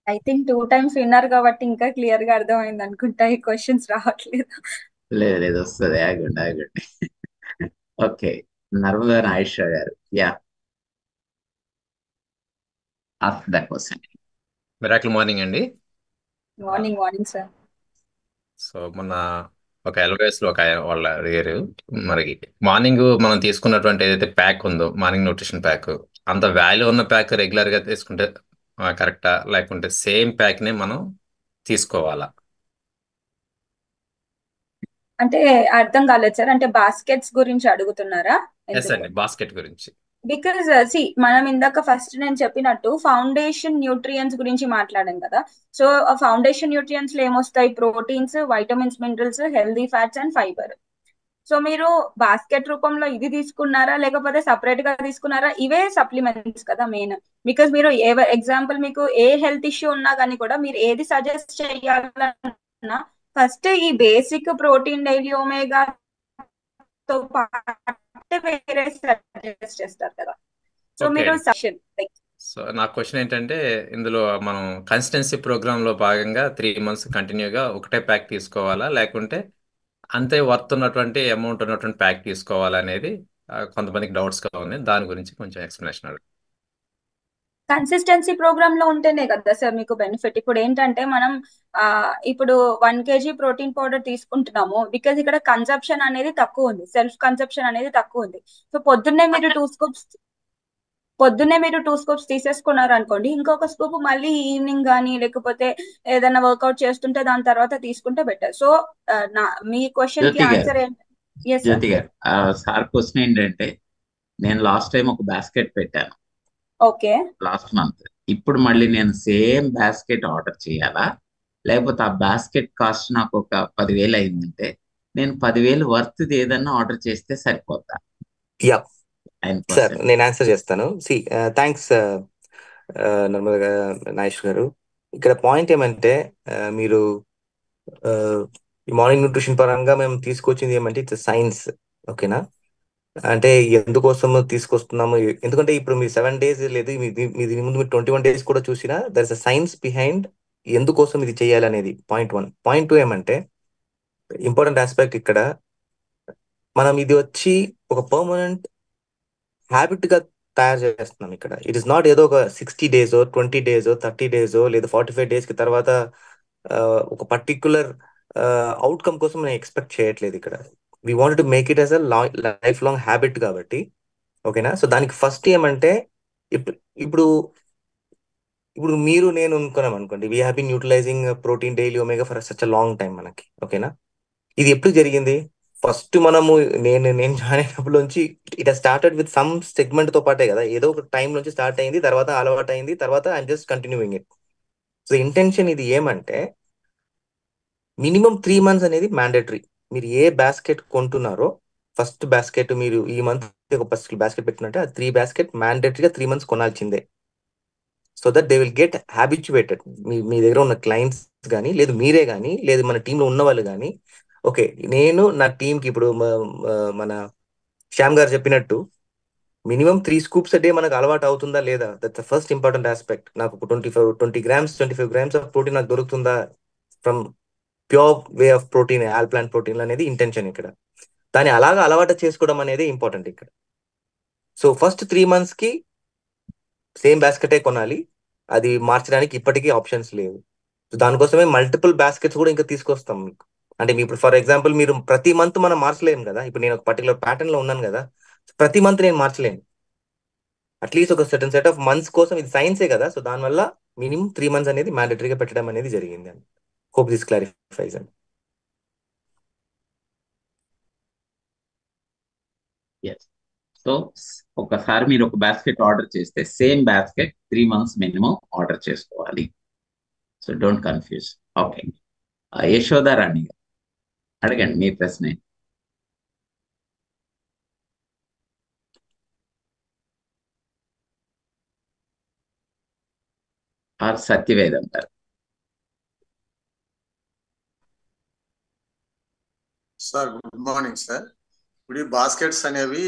I think 2 times విన్నారు కాబట్టి ఇంకా క్లియర్ గా అర్థమైంది అనుకుంటా. ఈ క్వశ్చన్స్ రావట్లేదు. లేదు లేదు, వస్తుంది. ఆగండి ఆగండి. Okay, Narmada Ayusha garu, yeah, ask the question. Miracle morning అండి. Morning sir. సో మొన్న ఒక ఎల్వేస్ లో ఒక వాళ్ళ అడిగారు, మరి మార్నింగ్ మనం తీసుకున్నటువంటి ఏదైతే ప్యాక్ ఉందో మార్నింగ్ న్యూట్రిషన్ ప్యాక్, అంత వాల్యూ ఉన్న ప్యాక్ రెగ్యులర్ గా తీసుకుంటే కరెక్టా, లేకుంటే సేమ్ ప్యాక్ ని మనం తీసుకోవాలా? అంటే అర్థం కాలేదు సార్. అంటే బాస్కెట్స్ గురించి అడుగుతున్నారా? ఎస్ అండి, బాస్కెట్ గురించి. బికాజ్ మనం ఇందాక ఫస్ట్ నేను చెప్పినట్టు ఫౌండేషన్ న్యూట్రియన్స్ గురించి మాట్లాడాం కదా. సో ఫౌండేషన్ న్యూట్రియన్స్ లో ఏమొస్తాయి? Proteins, vitamins, minerals, healthy fats and fibre. So మీరు బాస్కెట్ రూపంలో ఇది తీసుకున్నారా లేకపోతే సపరేట్ గా తీసుకున్నారా? ఇవే సప్లిమెంట్స్ కదా మెయిన్. బికాజ్ మీరు ఎగ్జాంపుల్ మీకు ఏ హెల్త్ ఇష్యూ ఉన్నా కానీ కూడా మీరు ఏది సజెస్ట్ చేయాలన్నా ఫస్ట్ ఈ బేసిక్ ప్రోటీన్, డైలీ ఒమేగా తో పాటు వేరే సజెస్ట్ చేస్తారు కదా. సో ఓకే మీరు అండి. సెషన్ సో నా క్వశ్చన్ ఏంటంటే, ఇందులో మనం కన్సిస్టెన్సీ ప్రోగ్రామ్ లో భాగంగా 3 months కంటిన్యూగా ఒకటే ప్యాక్ తీసుకోవాలా, లేకుంటే అంతే వర్త్ ఉన్నటువంటి అమౌంట్ ఉన్నటువంటి ప్యాక్ తీసుకోవాలా అనేది కొంతమందికి డౌట్స్ గా ఉంది. దాని గురించి కొంచెం ఎక్స్ప్లెనేషన్ అడగండి. కన్సిస్టెన్సీ ప్రోగ్రామ్ లో ఉంటేనే కదా సార్ మీకు బెనిఫిట్. ఇప్పుడు ఏంటంటే మనం ఇప్పుడు 1 kg ప్రోటీన్ పౌడర్ తీసుకుంటున్నాము బికాజ్ ఇక్కడ కన్సప్షన్ అనేది తక్కువ ఉంది, సెల్ఫ్ కన్సప్షన్ అనేది తక్కువ ఉంది. సో పొద్దున్నే మీరు 2 scoops తీసేసుకున్నారు అనుకోండి, ఇంకొక స్కూప్ మళ్ళీ ఈవినింగ్ కానీ లేకపోతే ఏదైనా వర్కౌట్ చేస్తుంటే దాని తర్వాత తీసుకుంటే బెటర్. సో మీ క్వశ్చన్ కి జ్యోతి గారు, ఆన్సర్ ఏంటి? Yes sir. జ్యోతి గారు, సార్ క్వశ్చన్ ఏంటంటే, నేను లాస్ట్ టైం ఒక బాస్కెట్ పెట్టాను ఓకే. Last month. ఇప్పుడు మళ్ళీ నేను సేమ్ బాస్కెట్ ఆర్డర్ చేయాలా, లేకపోతే ఆ బాస్కెట్ కాస్ట్ నాకు ఒక 10,000 అయిందంటే నేను 10,000 వర్త్ ఏదన్నా ఆర్డర్ చేస్తే సరిపోతా? యా ఆయన సార్, క్వశ్చన్. నేను ఆన్సర్ చేస్తాను. థ్యాంక్స్ నర్మదా నాగేష్ గారు. ఇక్కడ పాయింట్ ఏమంటే మీరు ఈ మార్నింగ్ న్యూట్రిషన్ పరంగా మేము తీసుకొచ్చింది ఏమంటే ఇట్స్ సైన్స్. ఓకేనా? అంటే ఎందుకోసం తీసుకొస్తున్నాము, ఎందుకంటే ఇప్పుడు మీ 7 days లేదు, మీది ముందు మీరు 21 days కూడా చూసినా there is a science behind ఎందుకోసం ఇది చేయాలనేది. పాయింట్ 1. పాయింట్ 2 ఏమంటే ఇంపార్టెంట్ ఆస్పెక్ట్ ఇక్కడ, మనం ఇది వచ్చి ఒక పర్మనెంట్ హ్యాబిట్ గా తయారు చేస్తున్నాం ఇక్కడ. ఇట్ ఇస్ నాట్ ఏదో ఒక 60 days 20 days 30 days లేదా 45 days కి తర్వాత ఒక పర్టిక్యులర్ అవుట్కమ్ కోసం నేను ఎక్స్పెక్ట్ చేయట్లేదు ఇక్కడ. We want to make it as a life long habit కాబట్టి. ఓకేనా? సో దానికి ఫస్ట్ ఏమంటే ఇప్పుడు ఇప్పుడు ఇప్పుడు మీరు నేను అనుకున్నాం అనుకోండి, we have been utilising protein daily omega for such a long time మనకి. ఓకేనా? ఇది ఎప్పుడు జరిగింది? ఫస్ట్ మనము నేను జాయిన్ అయినప్పటి నుంచి it started with some segment తో పాటే కదా, ఏదో ఒక టైం నుంచి స్టార్ట్ అయింది, తర్వాత అలవాటు అయింది, తర్వాత I'm just continuing it. So intention ఇది ఏమంటే మినిమం 3 months అనేది మ్యాండేటరీ. మీరు ఏ బాస్కెట్ కొంటున్నారో ఫస్ట్ బాస్కెట్ మీరు ఈ మంత్ ఒక ఫస్ట్ బాస్కెట్ పెట్టినట్టే ఆ 3 basket మ్యాండేటరీగా 3 months కొనాల్సిందే. So that they will get habituated. మీ దగ్గర ఉన్న క్లయింట్స్ కానీ, లేదు మీరే కానీ, లేదు మన టీంలో ఉన్న వాళ్ళు కానీ, ఓకే నేను నా టీంకి ఇప్పుడు మన శ్యామ్ గారు చెప్పినట్టు మినిమం 3 scoops a day మనకు అలవాటు అవుతుందా లేదా, that's the first important aspect. నాకు ఒక 25 grams ఆఫ్ ప్రోటీన్ నాకు దొరుకుతుందా from pure way of protein, all plant protein అనేది ఇంటెన్షన్ ఇక్కడ. దాన్ని అలాగా అలవాటు చేసుకోవడం అనేది ఇంపార్టెంట్ ఇక్కడ. సో ఫస్ట్ 3 months కి సేమ్ బాస్కెటే కొనాలి, అది మార్చడానికి ఇప్పటికీ ఆప్షన్స్ లేవు. సో దానికోసమే మల్టిపుల్ బాస్కెట్స్ కూడా ఇంకా తీసుకొస్తాం మీకు. అంటే మీ ఇప్పుడు ఫర్ ఎగ్జాంపుల్ మీరు ప్రతి మంత్ మనం మార్చలేము కదా. ఇప్పుడు నేను ఒక పర్టికులర్ ప్యాటర్న్ లో ఉన్నాను కదా, ప్రతి మంత్ నేను మార్చలేను. అట్లీస్ట్ ఒక సర్టన్ సెట్ ఆఫ్ మంత్స్ కోసం, ఇది సైన్సే కదా. సో దానివల్ల మినిమం 3 months అనేది మ్యాండేటరీగా పెట్టడం అనేది జరిగింది అండి. హోప్ దిస్ క్లారిఫైస్ అండి. ఎస్. సో ఒకసారి మీరు ఒక బాస్కెట్ ఆర్డర్ చేస్తే same basket 3 months minimum order చేసుకోవాలి. So don't confuse. Okay, Yashoda Rani garu అడగండి మీ ప్రశ్న ఏంటి? R Satyavedam garu. Sir good morning sir. ఇప్పుడు ఈ బాస్కెట్స్ అనేవి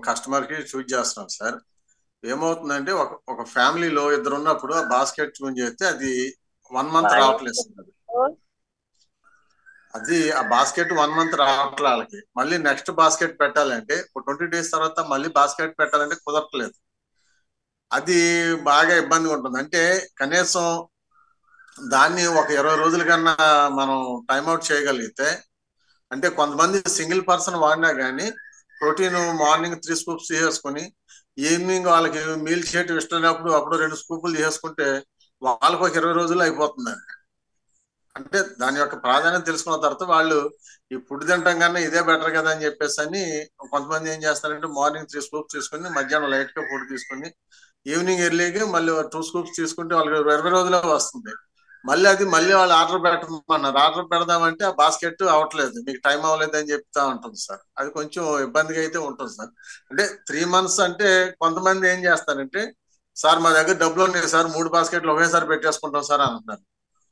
కస్టమర్ కి చూజ్ చేస్తున్నాం సార్. ఏమవుతుందంటే ఒక ఫ్యామిలీలో ఇద్దరు ఉన్నప్పుడు ఆ బాస్కెట్ చూజ్ చేస్తే అది 1 మంత్ రావట్లేదు సార్. అది ఆ బాస్కెట్ 1 మంత్ రావట్లే వాళ్ళకి. మళ్ళీ నెక్స్ట్ బాస్కెట్ పెట్టాలంటే 20 days తర్వాత మళ్ళీ బాస్కెట్ పెట్టాలంటే కుదరట్లేదు. అది బాగా ఇబ్బందిగా ఉంటుంది. అంటే కనీసం దాన్ని ఒక 20 రోజుల కన్నా మనం టైంఅవుట్ చేయగలిగితే, అంటే కొంతమంది సింగిల్ పర్సన్ వాడినా కానీ ప్రోటీన్ మార్నింగ్ 3 scoops చేసుకుని ఈవినింగ్ వాళ్ళకి మీల్ చేయటం ఇష్టం లేనప్పుడు అప్పుడు 2 స్కూపులు చేసుకుంటే వాళ్ళకి ఒక 20 రోజులు అయిపోతుందండి. అంటే దాని యొక్క ప్రాధాన్యత తెలుసుకున్న తర్వాత వాళ్ళు ఈ ఫుడ్ తింటాం కన్నా ఇదే బెటర్ కదా అని చెప్పేసి అని కొంతమంది ఏం చేస్తారంటే మార్నింగ్ 3 scoops తీసుకుని మధ్యాహ్నం లైట్ గా ఫుడ్ తీసుకుని ఈవినింగ్ ఎర్లీగా మళ్ళీ 2 scoops తీసుకుంటే వాళ్ళకి 20 రోజులే వస్తుంది. మళ్ళీ వాళ్ళు ఆర్డర్ పెట్టమన్నారు. ఆర్డర్ పెడదామంటే ఆ బాస్కెట్ అవ్వట్లేదు, మీకు టైం అవ్వలేదు అని చెప్తా ఉంటుంది సార్. అది కొంచెం ఇబ్బందిగా అయితే ఉంటుంది సార్. అంటే 3 months అంటే కొంతమంది ఏం చేస్తారంటే, సార్ మా దగ్గర డబ్బులు ఉన్నాయి సార్, 3 బాస్కెట్లు ఒకేసారి పెట్టేసుకుంటాం సార్ అంటున్నారు.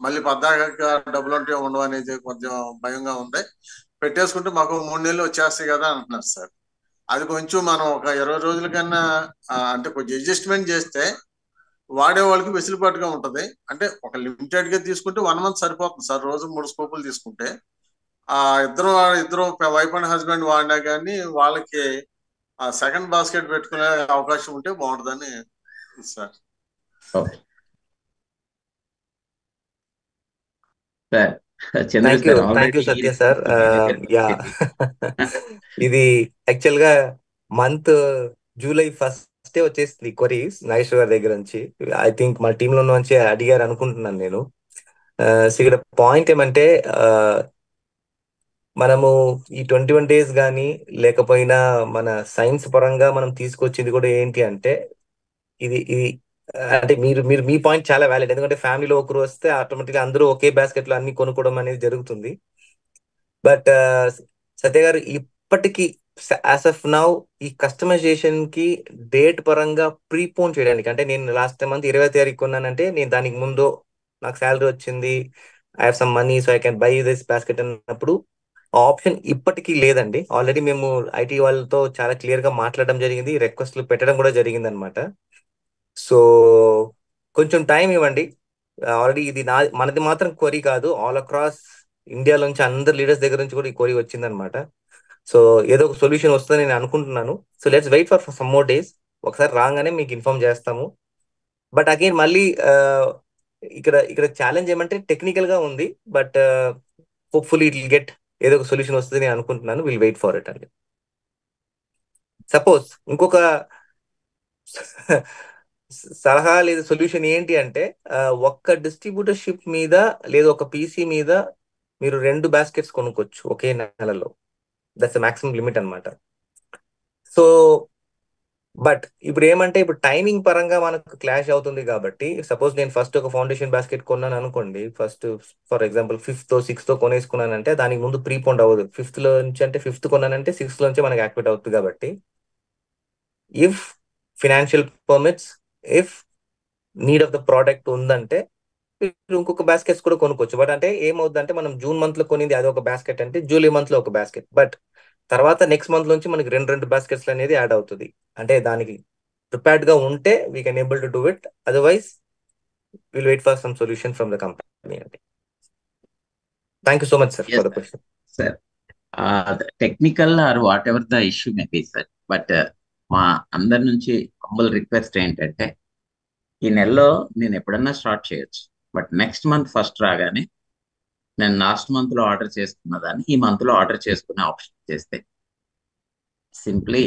మళ్ళీ పద్దాక డబ్బులు ఉంటే ఉండవు అనేది కొంచెం భయంగా ఉంది. పెట్టేసుకుంటే మాకు 3 నెలలు వచ్చేస్తాయి కదా అంటున్నారు సార్. అది కొంచెం మనం ఒక 20 రోజుల కన్నా అంటే కొంచెం అడ్జస్ట్మెంట్ చేస్తే వాడే వాళ్ళకి వెసులుబాటుగా ఉంటది. అంటే ఒక లిమిటెడ్ గా తీసుకుంటే 1 month సరిపోతుంది సార్. రోజు 3 స్కూపులు తీసుకుంటే ఆ ఇద్దరు వైఫ్ అండ్ హస్బెండ్ వాడినా కానీ వాళ్ళకి ఆ సెకండ్ బాస్కెట్ పెట్టుకునే అవకాశం ఉంటే బాగుంటుందని sir. Okay sir. Chandra thank you sir thank you already Satya sir. Yeah ఇది యాక్చువల్ గా మంత్ జూలై ఫస్టే వచ్చేసింది క్వరీస్ నాగేశ్వర గారి దగ్గర నుంచి. ఐ థింక్ మన టీంలో నుంచి అడిగారు అనుకుంటున్నాను నేను. ఇక్కడ పాయింట్ ఏమంటే మనము ఈ 21 days కానీ లేకపోయినా మన సైన్స్ పరంగా మనం తీసుకొచ్చింది కూడా ఏంటి అంటే ఇది అంటే మీరు మీరు మీ పాయింట్ చాలా వ్యాలిడ్. ఎందుకంటే ఫ్యామిలీలో ఒకరు వస్తే ఆటోమేటిక్గా అందరూ ఒకే బాస్కెట్ లో అన్ని కొనుక్కోవడం అనేది జరుగుతుంది. బట్ సత్య గారు ఇప్పటికీ యాజ్ ఆఫ్ నౌ ఈ కస్టమైజేషన్ కి డేట్ పరంగా ప్రీపోన్ చేయడానికి, అంటే నేను లాస్ట్ మంత్ 20వ తారీఖు కొన్నానంటే నేను దానికి ముందు నాకు శాలరీ వచ్చింది, I have some money so I can buy this basket అన్నప్పుడు ఆప్షన్ ఇప్పటికీ లేదండి. ఆల్రెడీ మేము ఐటీ వాళ్ళతో చాలా క్లియర్ గా మాట్లాడడం జరిగింది, రిక్వెస్ట్లు పెట్టడం కూడా జరిగింది అనమాట. సో కొంచెం టైం ఇవ్వండి. ఆల్రెడీ ఇది మనది మాత్రం క్వరీ కాదు, ఆల్ అక్రాస్ ఇండియాలోంచి అందరు లీడర్స్ దగ్గర నుంచి కూడా ఈ క్వరీ వచ్చిందనమాట. సో ఏదో ఒక సొల్యూషన్ వస్తుందని నేను అనుకుంటున్నాను. So let's wait for some more days. ఒకసారి రాగానే మీకు ఇన్ఫార్మ్ చేస్తాము. బట్ అగైన్ మళ్ళీ ఇక్కడ ఛాలెంజ్ ఏమంటే టెక్నికల్ గా ఉంది. But hopefully it will get ఏదో ఒక సొల్యూషన్ వస్తుంది నేను అనుకుంటున్నాను. విల్ వెయిట్ ఫర్ ఇట్ అండి. సపోజ్ ఇంకొక సలహా లేదా సొల్యూషన్ ఏంటి అంటే ఒక్క డిస్ట్రిబ్యూటర్షిప్ మీద లేదా ఒక పీసీ మీద మీరు 2 బాస్కెట్స్ కొనుక్కోవచ్చు ఒకే నెలలో. దట్స్ మాక్సిమం లిమిట్ అనమాట. సో బట్ ఇప్పుడు ఏమంటే ఇప్పుడు టైమింగ్ పరంగా మనకు క్లాష్ అవుతుంది కాబట్టి సపోజ్ నేను ఫస్ట్ ఒక ఫౌండేషన్ బాస్కెట్ కొన్నాను అనుకోండి, first for example 5th 6th కొనేసుకున్నానంటే దానికి ముందు ప్రీపోండ్ అవ్వదు. 5th లో నుంచి అంటే 5th కొన్నానంటే 6th లోంచి మనకి యాక్టివేట్ అవుతుంది. కాబట్టి if financial permits, if need of the product ఉందంటే మీరు ఇంకొక బాస్కెట్స్ కూడా కొనుక్కోవచ్చు. బట్ అంటే ఏమవుతుందంటే మనం జూన్ మంత్ లో కొనింది అది ఒక బాస్కెట్ అంటే జూలై మంత్ లో ఒక బాస్కెట్, బట్ తర్వాత నెక్స్ట్ మంత్ నుంచి మనకి 2 బాస్కెట్స్ అనేది యాడ్ అవుతుంది. అంటే దానికి ప్రిపేర్డ్ గా ఉంటే we can able to do it. Otherwise will wait for some solution from the company అండి. Thank you so much sir for the question. Sir technical or whatever the issue may be sir, but మా అందరి నుంచి humble request ఏంటంటే ఈ నెలలో నేను ఎప్పుడన్నా start చేయొచ్చు, బట్ నెక్స్ట్ మంత్ ఫస్ట్ రాగానే నేను లాస్ట్ మంత్ లో ఆర్డర్ చేసుకున్న దాన్ని ఈ మంత్ లో ఆర్డర్ చేసుకునే ఆప్షన్ చేస్తే సింప్లీ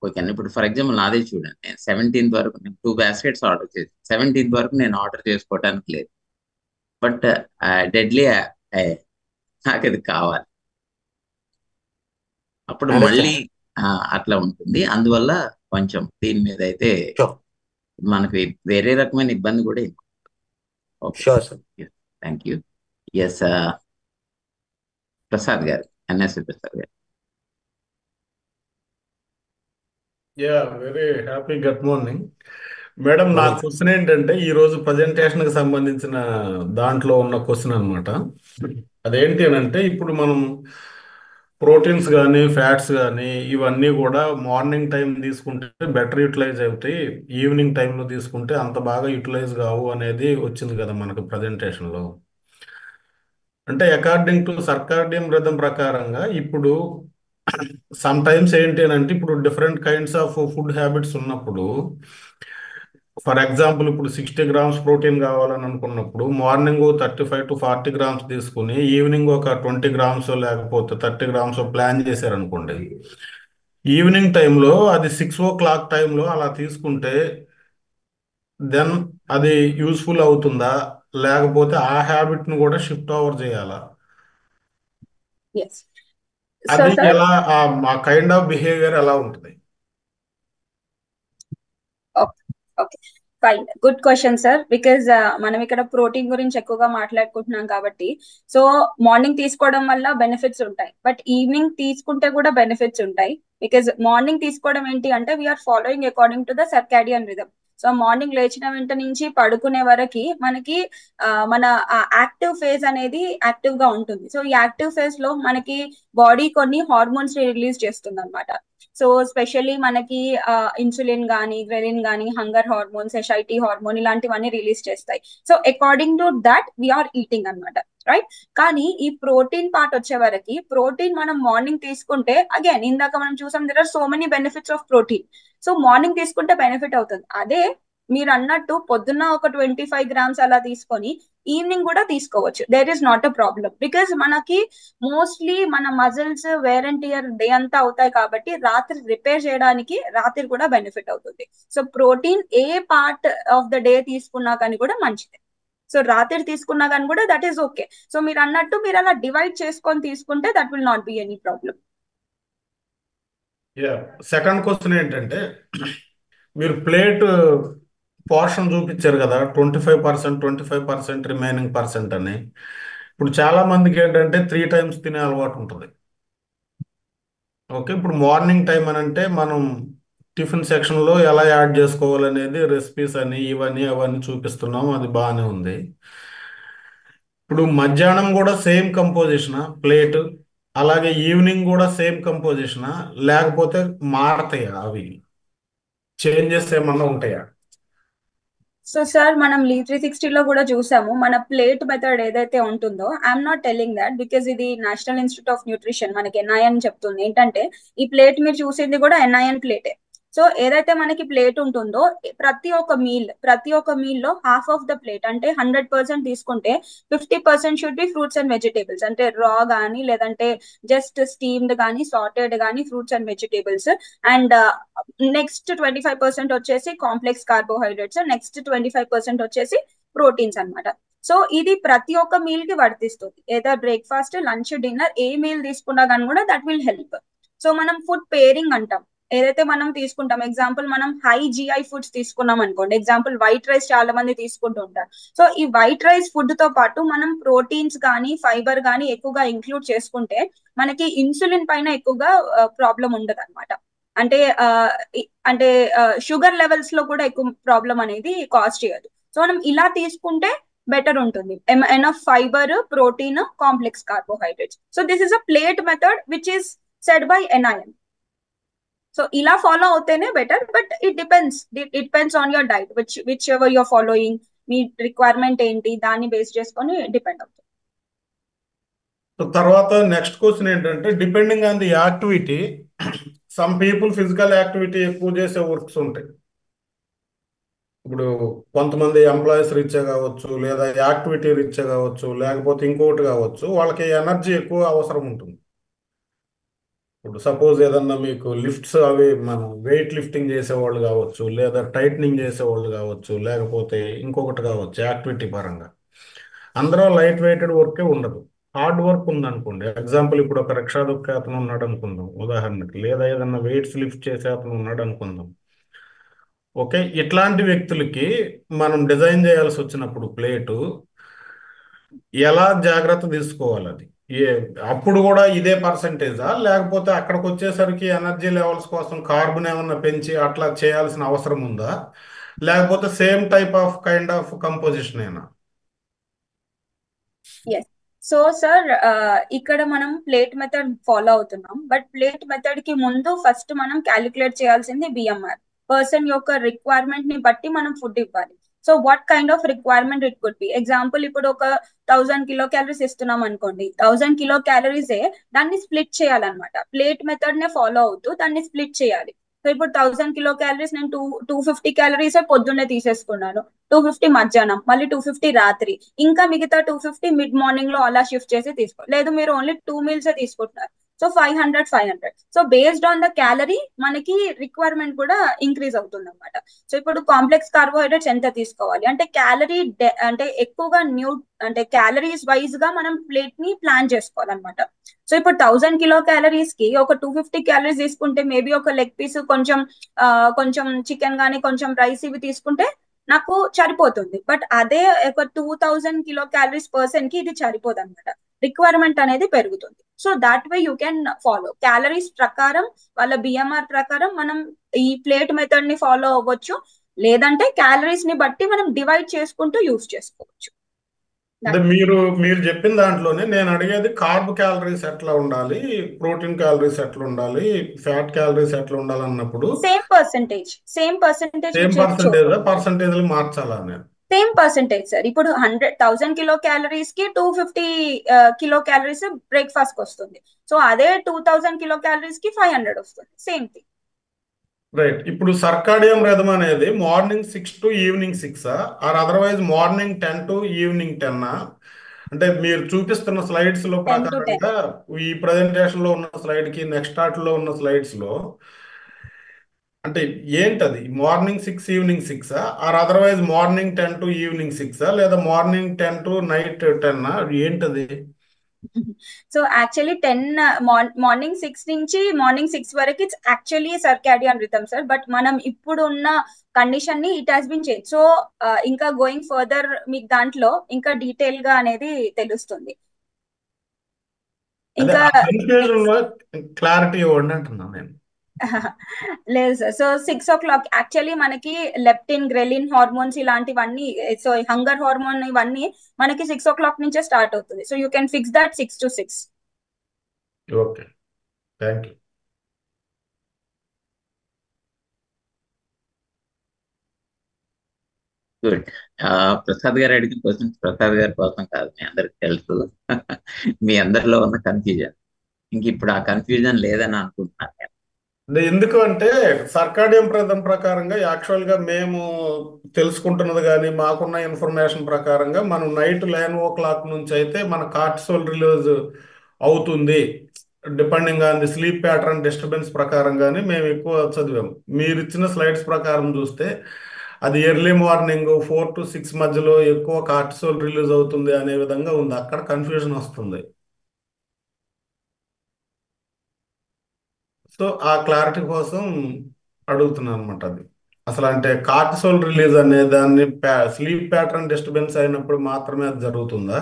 ఓకే. ఇప్పుడు ఫర్ ఎగ్జాంపుల్ నాదే చూడండి, నేను 17th వరకు నేను 2 బాస్కెట్స్ ఆర్డర్ చేసి 17th వరకు నేను ఆర్డర్ చేసుకోవడానికి లేదు. బట్ డెడ్లీ నాకు అది కావాలి, అప్పుడు మళ్ళీ అట్లా ఉంటుంది. అందువల్ల కొంచెం దీని మీద అయితే మనకి వేరే రకమైన ఇబ్బంది కూడా okay. Thank you. S Prasad గారు, ఎన్ఎస్వి ప్రసాద్ గారు. Yeah, very happy good morning. Madam నా Well, క్వశ్చన్ ఏంటంటే ఈ రోజు presentation కి సంబంధించిన దాంట్లో ఉన్న క్వశ్చన్ అన్నమాట. అదేంటి అని అంటే ఇప్పుడు మనం ప్రోటీన్స్ కానీ ఫ్యాట్స్ కానీ ఇవన్నీ కూడా మార్నింగ్ టైం తీసుకుంటే బెటర్ యూటిలైజ్ అవుతాయి, ఈవినింగ్ టైంలో తీసుకుంటే అంత బాగా యూటిలైజ్ కావు అనేది వచ్చింది కదా మనకు ప్రజెంటేషన్లో. అంటే అకార్డింగ్ టు సర్కాడియం రిథం ప్రకారంగా ఇప్పుడు సమ్ టైమ్స్ ఏంటి అని అంటే ఇప్పుడు different kinds of food habits ఉన్నప్పుడు ఫర్ ఎగ్జాంపుల్ ఇప్పుడు 60 గ్రామ్స్ ప్రోటీన్ కావాలని అనుకున్నప్పుడు మార్నింగ్ 35 to 40 గ్రామ్స్ తీసుకుని ఈవినింగ్ ఒక 20 గ్రామ్స్ లేకపోతే 30 గ్రామ్స్ ప్లాన్ చేశారనుకోండి, ఈవినింగ్ టైంలో అది 6 o'clock టైంలో అలా తీసుకుంటే దెన్ అది యూస్ఫుల్ అవుతుందా, లేకపోతే ఆ హ్యాబిట్ను కూడా షిఫ్ట్ ఓవర్ చేయాలా? yes. So, అది sir, ఎలా ఆ కైండ్ ఆఫ్ బిహేవియర్ ఎలా ఉంటుంది? Okay fine, good question sir. Because మనం ఇక్కడ ప్రోటీన్ గురించి ఎక్కువగా మాట్లాడుకుంటున్నాం కాబట్టి, సో మార్నింగ్ తీసుకోవడం వల్ల బెనిఫిట్స్ ఉంటాయి, బట్ ఈవినింగ్ తీసుకుంటే కూడా బెనిఫిట్స్ ఉంటాయి. బికాజ్ మార్నింగ్ తీసుకోవడం ఏంటి అంటే we're following according to the circadian rhythm. So morning లేచిన వెంట నుంచి పడుకునే వరకు మనకి మన యాక్టివ్ ఫేజ్ అనేది యాక్టివ్ గా ఉంటుంది. సో ఈ యాక్టివ్ ఫేజ్ లో మనకి బాడీ కొన్ని హార్మోన్స్ రిలీజ్ చేస్తుంది అనమాట. సో స్పెషల్లీ మనకి ఇన్సులిన్ కానీ గ్రెలిన్ కానీ హంగర్ హార్మోన్ సెషైటీ హార్మోన్ ఇలాంటివన్నీ రిలీజ్ చేస్తాయి. So according to that we're eating అనమాట, రైట్? కానీ ఈ ప్రోటీన్ పార్ట్ వచ్చే వరకు ప్రోటీన్ మనం మార్నింగ్ తీసుకుంటే అగైన్ ఇందాక మనం చూసాం there are so many benefits of protein. So morning తీసుకుంటే బెనిఫిట్ అవుతుంది. అదే మీరు అన్నట్టు పొద్దున్న ఒక 25 గ్రామ్స్ అలా తీసుకొని ఈవినింగ్ కూడా తీసుకోవచ్చు, there is not a problem. Because మనకి మోస్ట్లీ మన muscles wear and tear day అంతా అవుతాయి కాబట్టి రాత్రి రిపేర్ చేయడానికి రాత్రి కూడా బెనిఫిట్ అవుతుంది. So protein A part of the day తీసుకున్నా కానీ కూడా మంచిదే. సో రాత్రి తీసుకున్నా కానీ కూడా దట్ ఈస్ ఓకే. సో మీరు అన్నట్టు మీరు అలా డివైడ్ చేసుకొని తీసుకుంటే that will not be any problem. Second question ఏంటంటే మీరు ప్లేట్ పోర్షన్ చూపించారు కదా, 25%, 25% రిమైనింగ్ పర్సెంట్ అని. ఇప్పుడు చాలా మందికి ఏంటంటే 3 times తినే అలవాటు ఉంటుంది. ఓకే, ఇప్పుడు మార్నింగ్ టైం అని అంటే మనం టిఫిన్ సెక్షన్లో ఎలా యాడ్ చేసుకోవాలనేది రెసిపీస్ అని ఇవన్నీ అవన్నీ చూపిస్తున్నాం, అది బాగానే ఉంది. ఇప్పుడు మధ్యాహ్నం కూడా సేమ్ కంపోజిషనా ప్లేట్, అలాగే ఈవినింగ్ కూడా సేమ్ కంపోజిషనా, లేకపోతే మారతాయా, అవి చేంజెస్ ఏమన్నా ఉంటాయా? సో సార్ మనం లీ 360 లో కూడా చూసాము, మన ప్లేట్ మెథడ్ ఏదైతే ఉంటుందో, I'm not telling that because ఇది నేషనల్ ఇన్స్టిట్యూట్ ఆఫ్ న్యూట్రిషన్ మనకి ఎన్ఐఎన్ చెప్తుంది. ఏంటంటే ఈ ప్లేట్ మీరు చూసింది కూడా ఎన్ఐఎన్ ప్లేటే. సో ఏదైతే మనకి ప్లేట్ ఉంటుందో ప్రతి ఒక్క మీల్ లో హాఫ్ ఆఫ్ ద ప్లేట్ అంటే 100% తీసుకుంటే 50% should be fruits and vegetables, అంటే రా కానీ లేదంటే జస్ట్ స్టీమ్డ్ కానీ సాటెడ్ కానీ fruits and vegetables. And next 25% వచ్చేసి కాంప్లెక్స్ కార్బోహైడ్రేట్స్, నెక్స్ట్ 25% వచ్చేసి ప్రోటీన్స్ అన్నమాట. సో ఇది ప్రతి ఒక్క మీల్ కి వర్తిస్తుంది. ఏదో బ్రేక్ఫాస్ట్, లంచ్, డిన్నర్ ఏ మీల్ తీసుకున్నా కానీ కూడా దట్ విల్ హెల్ప్. సో మనం ఫుడ్ పేరింగ్ అంటాం, ఏదైతే మనం తీసుకుంటాం. ఎగ్జాంపుల్ మనం హై జిఐ ఫుడ్స్ తీసుకున్నాం అనుకోండి, ఎగ్జాంపుల్ వైట్ రైస్ చాలా మంది తీసుకుంటూ ఉంటారు. సో ఈ వైట్ రైస్ ఫుడ్ తో పాటు మనం ప్రోటీన్స్ కానీ ఫైబర్ కానీ ఎక్కువగా ఇంక్లూడ్ చేసుకుంటే మనకి ఇన్సులిన్ పైన ఎక్కువగా ప్రాబ్లం ఉండదు అనమాట. అంటే షుగర్ లెవెల్స్ లో కూడా ఎక్కువ ప్రాబ్లం అనేది కాజ్ చేయదు. సో మనం ఇలా తీసుకుంటే బెటర్ ఉంటుంది. Enough fibre, protein, complex carbohydrates. So this is a plate method which is said by NIN. So ఇలా ఫాలో అవుతేనే better, but it depends on your diet, whichever you're following. మీ requirement ఏంటి దాన్ని base చేసుకొని depend అవుతుంది. తర్వాత next question ఏంటంటే depending on the activity, some people physical activity ఎక్కువ చేసే వర్క్స్ ఉంటాయి. ఇప్పుడు కొంతమంది ఎంప్లాయీస్ రీత్యా కావచ్చు, లేదా యాక్టివిటీ రీత్యా కావచ్చు, లేకపోతే ఇంకొకటి కావచ్చు, వాళ్ళకి ఎనర్జీ ఎక్కువ అవసరం ఉంటుంది. ఇప్పుడు సపోజ్ ఏదన్నా మీకు లిఫ్ట్స్ అవి మనం వెయిట్ లిఫ్టింగ్ చేసేవాళ్ళు కావచ్చు, లేదా టైట్నింగ్ చేసేవాళ్ళు కావచ్చు, లేకపోతే ఇంకొకటి కావచ్చు యాక్టివిటీ పరంగా. అందరూ లైట్ వెయిటెడ్ వర్కే ఉండదు, హార్డ్ వర్క్ ఉందనుకోండి. ఎగ్జాంపుల్ ఇప్పుడు ఒక రిక్షా దొక్కే అతను ఉన్నాడు అనుకుందాం ఉదాహరణకి, లేదా ఏదన్నా వెయిట్స్ లిఫ్ట్ చేసే అతను ఉన్నాడు అనుకుందాం. ఓకే, ఇట్లాంటి వ్యక్తులకి మనం డిజైన్ చేయాల్సి వచ్చినప్పుడు ప్లేటు ఎలా జాగ్రత్త తీసుకోవాలి? అది అప్పుడు కూడా ఇదే పర్సంటేజా, లేకపోతే అక్కడికి వచ్చేసరికి ఎనర్జీ లెవెల్స్ కోసం కార్బన్ ఏమన్నా పెంచి అట్లా చేయాల్సిన అవసరం ఉందా, లేకపోతే same type of kind of composition అయినా? ఎస్. సో సార్, ఇక్కడ మనం ప్లేట్ మెథడ్ ఫాలో అవుతున్నాం, బట్ ప్లేట్ మెథడ్ కి ముందు ఫస్ట్ మనం క్యాలిక్యులేట్ చేయాల్సింది బిఎంఆర్. పర్సన్ యొక్క రిక్వైర్మెంట్ ని బట్టి మనం ఫుడ్ ఇవ్వాలి. So what kind of requirement it could be. Example, ఇప్పుడు ఒక 1000 కిలో క్యాలరీస్ ఇస్తున్నాం అనుకోండి, 1000 కిలో క్యాలరీసే దాన్ని స్ప్లిట్ చేయాలన్నమాట. ప్లేట్ మెథడ్ నే ఫాలో అవుతూ దాన్ని స్ప్లిట్ చేయాలి. సో ఇప్పుడు 1000 కిలో క్యాలరీస్ నేను 250 క్యాలరీస్ పొద్దున్నే తీసేసుకున్నాను, 250 మధ్యాహ్నం, మళ్ళీ 250 రాత్రి, ఇంకా మిగతా 250 మిడ్ మార్నింగ్ లో అలా షిఫ్ట్ చేసి తీసుకో. లేదు మీరు ఓన్లీ 2 మీల్స్ తీసుకుంటున్నారు, so 500. So based on the calorie మనకి రిక్వైర్మెంట్ కూడా ఇంక్రీజ్ అవుతుంది అనమాట. సో ఇప్పుడు కాంప్లెక్స్ కార్బోహైడ్రేట్స్ ఎంత తీసుకోవాలి అంటే క్యాలరీ అంటే ఎక్కువగా అంటే క్యాలరీస్ వైజ్ గా మనం ప్లేట్ ని ప్లాన్ చేసుకోవాలన్నమాట. సో ఇప్పుడు 1000 కిలో క్యాలరీస్ కి ఒక 250 క్యాలరీస్ తీసుకుంటే మేబీ ఒక లెగ్ పీస్, కొంచెం చికెన్ గానీ, కొంచెం రైస్ ఇవి తీసుకుంటే నాకు సరిపోతుంది. బట్ అదే ఒక 2000 కిలో క్యాలరీస్ పర్సన్ కి ఇది సరిపోదు అనమాట. రిక్వైర్మెంట్ అనేది పెరుగుతుంది. So that way you can follow calories ప్రకారం, వాళ్ళ బిఎంఆర్ ప్రకారం మనం ఈ ప్లేట్ మెథడ్ ని ఫాలో అవ్వచ్చు. లేదంటే క్యాలరీస్ ని బట్టి మనం డివైడ్ చేసుకుంటూ యూజ్ చేసుకోవచ్చు. అంటే మీరు చెప్పిన దాంట్లోనే నేను అడిగేది కార్బ్ క్యాలరీస్ ఎట్లా ఉండాలి, ప్రోటీన్ క్యాలరీస్ ఎట్లా ఉండాలి, ఫ్యాట్ క్యాలరీస్ ఎట్లా ఉండాలి అన్నప్పుడు సేమ్ పర్సెంటేజ్ సేమ్ పర్సంటేజ్ మార్చాలా నేను? Same percentage sir. ఇప్పుడు 1000 కిలో క్యాలరీస్ కి 250 కిలో క్యాలరీస్ బ్రేక్ఫాస్ట్ కి వస్తుంది. సో అదే 2000 కిలో క్యాలరీస్ కి 500 వస్తుంది. Same thing. రైట్. ఇప్పుడు సర్కాడియం రిథమ్ అనేది morning 6 to evening 6 or otherwise morning 10 to evening 10? అంటే మీరు చూపిస్తున్న స్లైడ్స్ లో 10 to 10. ప్రకారంగా ఈ ప్రజెంటేషన్ లో ఉన్న స్లైడ్ కి నెక్స్ట్ లో ఉన్న స్లైడ్స్ లో అంటే ఏంటది? Morning 6 evening 6 or otherwise morning 10 to evening 6 లేదా మార్నింగ్ 10 to నైట్ 10 ఏంటది? సో యాక్చువల్లీ మార్నింగ్ 6 నుంచి మార్నింగ్ 6 వరకు it's actually circadian rhythm sir. But మనం ఇప్పుడు ఉన్న కండిషన్ ని it has been change. So ఇంకా గోయింగ్ ఫర్దర్ మీకు దాంట్లో ఇంకా డీటెయిల్ గా అనేది తెలుస్తుంది. ఇంకా క్లారిటీ ఇవ్వండి అంటున్నాను నేను. లేదు సార్. సో 6 o'clock యాక్చువల్లీ మనకి లెప్టిన్, గ్రెలిన్ హార్మోన్స్ ఇలాంటివన్నీ, సో హంగర్ హార్మోన్ ఇవన్నీ మనకి 6 o'clock నుంచే స్టార్ట్ అవుతుంది. So you can fix that 6 to 6. Okay, thank you. Good. Prasad గారు అడిగిన క్వశ్చన్ ప్రసాద్ గారి కోసం కాదు, మీ అందరికి తెలుసు. మీ అందరిలో ఉన్న కన్ఫ్యూజన్ ఇంక ఇప్పుడు ఆ కన్ఫ్యూజన్ లేదని అనుకుంటున్నాను నేను. ఎందుకు అంటే సర్కాడియం రిథమ్ ప్రకారంగా యాక్చువల్ గా మేము తెలుసుకుంటున్నది కానీ మాకున్న ఇన్ఫర్మేషన్ ప్రకారంగా మనం నైట్ 11 o'clock నుంచి అయితే మన కార్టిసోల్ రిలీజ్ అవుతుంది, depending on the sleep pattern disturbance ప్రకారంగానే మేము ఎక్కువ చదివాము. మీరు ఇచ్చిన స్లైడ్స్ ప్రకారం చూస్తే అది ఎర్లీ మార్నింగ్ 4 to 6 మధ్యలో ఎక్కువ కార్టిసోల్ రిలీజ్ అవుతుంది అనే విధంగా ఉంది. అక్కడ కన్ఫ్యూజన్ వస్తుంది. సో ఆ క్లారిటీ కోసం అడుగుతున్నాను అనమాట. అది అసలు అంటే కార్టిసోల్ రిలీజ్ అనే దాన్ని స్లీప్ ప్యాటర్న్ డిస్టర్బెన్స్ అయినప్పుడు మాత్రమే అది జరుగుతుందా,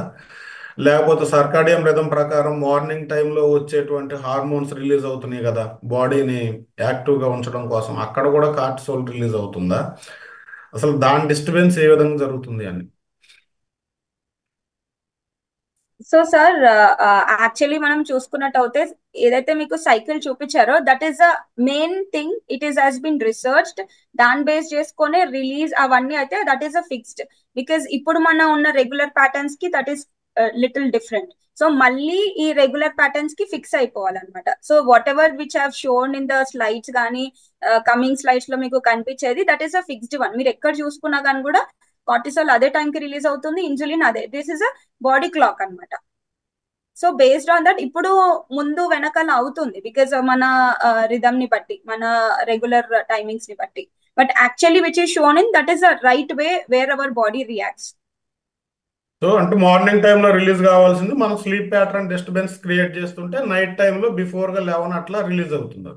లేకపోతే సర్కాడియం రిథమ్ ప్రకారం మార్నింగ్ టైంలో వచ్చేటువంటి హార్మోన్స్ రిలీజ్ అవుతున్నాయి కదా బాడీని యాక్టివ్గా ఉంచడం కోసం, అక్కడ కూడా కార్టిసోల్ రిలీజ్ అవుతుందా, అసలు దాని డిస్టర్బెన్స్ ఏ విధంగా జరుగుతుంది అని? సో సార్, యాక్చువల్లీ మనం చూసుకున్నట్టు అయితే ఏదైతే మీకు సైకిల్ చూపించారో that is the main thing. It is has been researched. దాని బేస్ చేసుకునే రిలీజ్ అవన్నీ అయితే that is a fixed. Because ఇప్పుడు మన ఉన్న రెగ్యులర్ ప్యాటర్న్స్ కి that is little different. So మళ్ళీ ఈ రెగ్యులర్ ప్యాటర్న్స్ కి ఫిక్స్ అయిపోవాలన్నమాట. So whatever which have shown in the slides కానీ కమింగ్ స్లైడ్స్ లో మీకు కనిపించేది that is a fixed one. మీరు ఎక్కడ చూసుకున్నా కానీ కూడా కార్టిసోల్ అదే టైం కి రిలీజ్ అవుతుంది, ఇన్సులిన్ అదే. This is a body clock అన్నమాట. సో బేస్డ్ ఆన్ దట్ ఇప్పుడు ముందు వెనకాల అవుతుంది బికాస్ మన రిథమ్ ని బట్టి, మన రెగ్యులర్ టైమింగ్స్ ని బట్టి. But actually which is shown in that is the right way wear our body reacts. So అంటే మార్నింగ్ టైంలో రిలీజ్ కావాల్సింది మనం స్లీప్ ప్యాటర్న్ డిస్టర్బెన్స్ క్రియేట్ చేస్తుంటే నైట్ టైంలో బిఫోర్ గా 11 అట్లా రిలీజ్ అవుతుంది.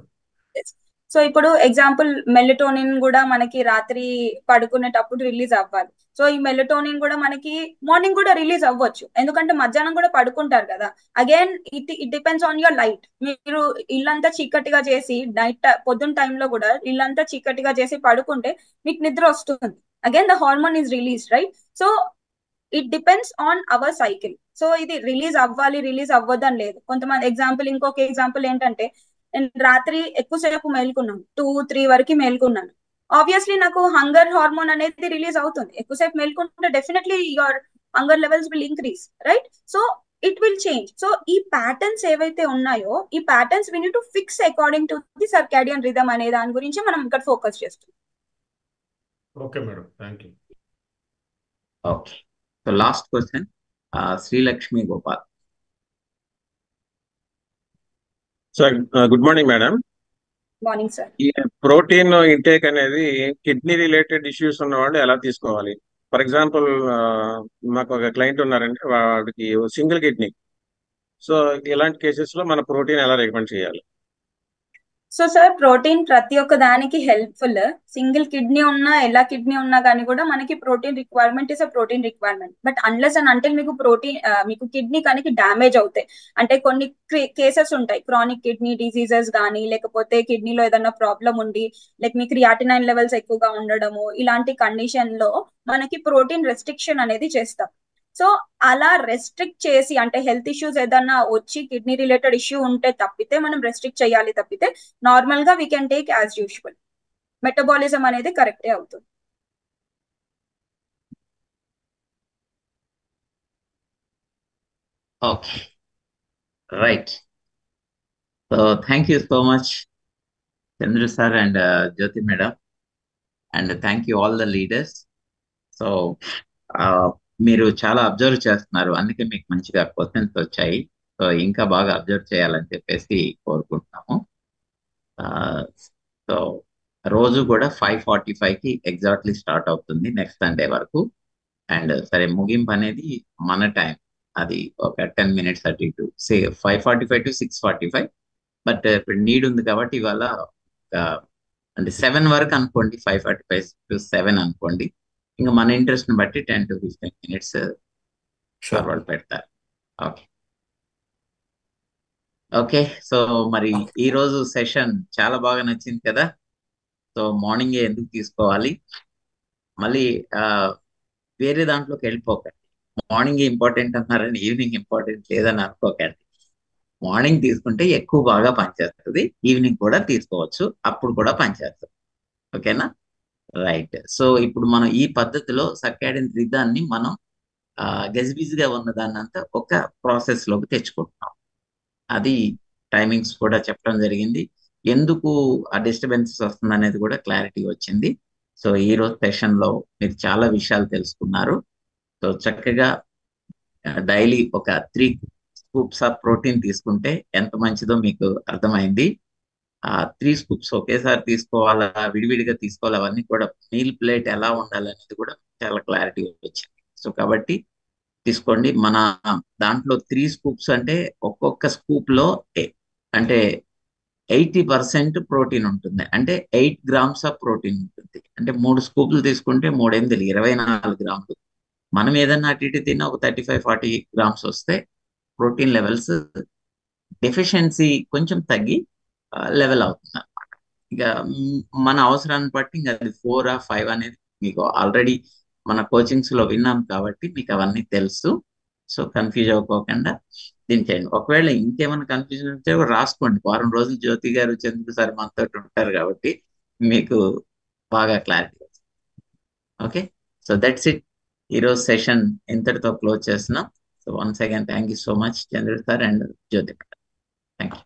సో ఇప్పుడు ఎగ్జాంపుల్ మెలటోనిన్ కూడా మనకి రాత్రి పడుకునేటప్పుడు రిలీజ్ అవ్వాలి. సో ఈ మెలటోనిన్ కూడా మనకి మార్నింగ్ కూడా రిలీజ్ అవ్వచ్చు, ఎందుకంటే మధ్యాహ్నం కూడా పడుకుంటారు కదా. Again it depends on your light. మీరు ఇల్లంతా చీకటిగా చేసి నైట్ పొద్దున్న టైంలో కూడా ఇల్లంతా చీకటిగా చేసి పడుకుంటే మీకు నిద్ర వస్తుంది. Again the hormone is release, right? So it depends on hour cycle. So ఇది రిలీజ్ అవ్వాలి రిలీజ్ అవ్వదని లేదు. కొంతమంది ఇంకొక ఎగ్జాంపుల్ ఏంటంటే, నేను రాత్రి ఎక్కువసేపు మేల్కున్నాను, 2-3 వరకు మేల్కున్నాను. ఆబ్వియస్లీ నాకు హంగర్ హార్మోన్ అనేది రిలీజ్ అవుతుంది. ఎక్కువసేపు మేల్కుంటే definitely your hunger levels will increase, right? So it will change. So ఈ ప్యాటర్న్స్ ఏవైతే ఉన్నాయో, ఈ patterns we need to fix according to the circadian rhythm అనే దాని గురించి మనం ఇక్కడ ఫోకస్ చేస్తున్నాం. Okay madam, thank you. Okay, so last question Srilakshmi Gopal. Sir good morning madam. Morning sir. ఈ ప్రోటీన్ ఇంటేక్ అనేది కిడ్నీ రిలేటెడ్ ఇష్యూస్ ఉన్న వాళ్ళు ఎలా తీసుకోవాలి? ఫర్ ఎగ్జాంపుల్ మాకు ఒక క్లయింట్ ఉన్నారంటే వాడికి సింగిల్ కిడ్నీ. సో ఇలాంటి కేసెస్ లో మన ప్రోటీన్ ఎలా రికమెండ్ చేయాలి? సో సార్, ప్రోటీన్ ప్రతి ఒక్క దానికి హెల్ప్ఫుల్. సింగిల్ కిడ్నీ ఉన్నా ఎలా కిడ్నీ ఉన్నా కానీ కూడా మనకి protein requirement is a protein requirement. But unless and until మీకు కిడ్నీ కానీ డ్యామేజ్ అవుతాయి అంటే కొన్ని కేసెస్ ఉంటాయి, క్రానిక్ కిడ్నీ డిసీజెస్ కానీ, లేకపోతే కిడ్నీలో ఏదైనా ప్రాబ్లం ఉండి లైక్ మీ క్రియాటినైన్ లెవెల్స్ ఎక్కువగా ఉండడము, ఇలాంటి కండిషన్ లో మనకి ప్రోటీన్ రెస్ట్రిక్షన్ అనేది చేస్తాం. సో అలా రెస్ట్రిక్ట్ చేసి అంటే హెల్త్ ఇష్యూస్ ఏదన్నా వచ్చి కిడ్నీ రిలేటెడ్ ఇష్యూ ఉంటే తప్పితే మనం రెస్ట్రిక్ట్ చేయాలి తప్పితే నార్మల్ గా we can take as usual. Metabolism అనేది కరెక్టే అవుతుంది. Okay, right. So thank you so much Chandru sir and Jyothi madam, and thank you all the leaders. So మీరు చాలా అబ్జర్వ్ చేస్తున్నారు, అందుకే మీకు మంచిగా క్వశ్చన్స్ వచ్చాయి. సో ఇంకా బాగా అబ్జర్వ్ చేయాలని చెప్పేసి కోరుకుంటున్నాము. సో రోజు కూడా 5:45కి ఎగ్జాక్ట్లీ స్టార్ట్ అవుతుంది నెక్స్ట్ సండే వరకు. అండ్ సరే, ముగింపు అనేది మన టైం, అది ఒక 10 minutes అటు ఇటు, 5:45 to 6:45. బట్ ఇప్పుడు నీడ్ ఉంది కాబట్టి ఇవాళ అంటే 7 వరకు అనుకోండి, 5:45 to 7 అనుకోండి. ఇంకా మన ఇంట్రెస్ట్ ని బట్టి 10 to 15 minutes ఫార్వర్డ్ పెడతారు. ఓకే ఓకే, సో మరి ఈ రోజు సెషన్ చాలా బాగా నచ్చింది కదా. సో మార్నింగే ఎందుకు తీసుకోవాలి, మళ్ళీ వేరే దాంట్లోకి వెళ్ళిపోకండి. మార్నింగ్ ఇంపార్టెంట్ అన్నారని ఈవినింగ్ ఇంపార్టెంట్ లేదని అనుకోకండి. మార్నింగ్ తీసుకుంటే ఎక్కువ బాగా పనిచేస్తుంది, ఈవినింగ్ కూడా తీసుకోవచ్చు, అప్పుడు కూడా పనిచేస్తుంది. ఓకేనా? రైట్. సో ఇప్పుడు మనం ఈ పద్ధతిలో సర్కాడియన్ రిథాన్ని మనం గజిబిజిగా ఉన్న దాన్ని అంతా ఒక ప్రాసెస్ లోకి తెచ్చుకుంటున్నాం. అది టైమింగ్స్ కూడా చెప్పడం జరిగింది, ఎందుకు ఆ డిస్టర్బెన్సెస్ వస్తుంది అనేది కూడా క్లారిటీ వచ్చింది. సో ఈ రోజు సెషన్ లో మీరు చాలా విషయాలు తెలుసుకున్నారు. సో చక్కగా డైలీ ఒక 3 scoops ఆఫ్ ప్రోటీన్ తీసుకుంటే ఎంత మంచిదో మీకు అర్థమైంది. 3 scoops ఒకేసారి తీసుకోవాలా, విడివిడిగా తీసుకోవాలి, అవన్నీ కూడా మీల్ ప్లేట్ ఎలా ఉండాలనేది కూడా చాలా క్లారిటీ వచ్చింది. సో కాబట్టి తీసుకోండి. మన దాంట్లో 3 scoops అంటే ఒక్కొక్క స్కూప్ లో అంటే 80% ప్రోటీన్ ఉంటుంది, అంటే 8 grams ఆఫ్ ప్రోటీన్ ఉంటుంది. అంటే 3 scoops తీసుకుంటే 3 × 8 24 grams. మనం ఏదన్నా అటు ఇటు తిన్నా ఒక 35-40 grams వస్తే ప్రోటీన్ లెవెల్స్ డెఫిషియన్సీ కొంచెం తగ్గి లెవెల్ అవుతుంది అనమాట. ఇక మన అవసరాన్ని బట్టి ఇంకా అది 4 or 5 అనేది మీకు ఆల్రెడీ మన కోచింగ్స్ లో విన్నాం కాబట్టి మీకు అవన్నీ తెలుసు. సో కన్ఫ్యూజ్ అవ్వకోకుండా దీన్ని చేయండి. ఒకవేళ ఇంకేమైనా కన్ఫ్యూజన్ ఉంటే రాసుకోండి, వారం రోజులు జ్యోతి గారు చంద్రు సార్ మనతో ఉంటారు కాబట్టి మీకు బాగా క్లారిటీ వస్తుంది. Okay, so that's it. ఈరోజు సెషన్ ఇంతటితో క్లోజ్ చేస్తున్నాం. So once again thank you so much Chandru sir and Jyothi. Thank you.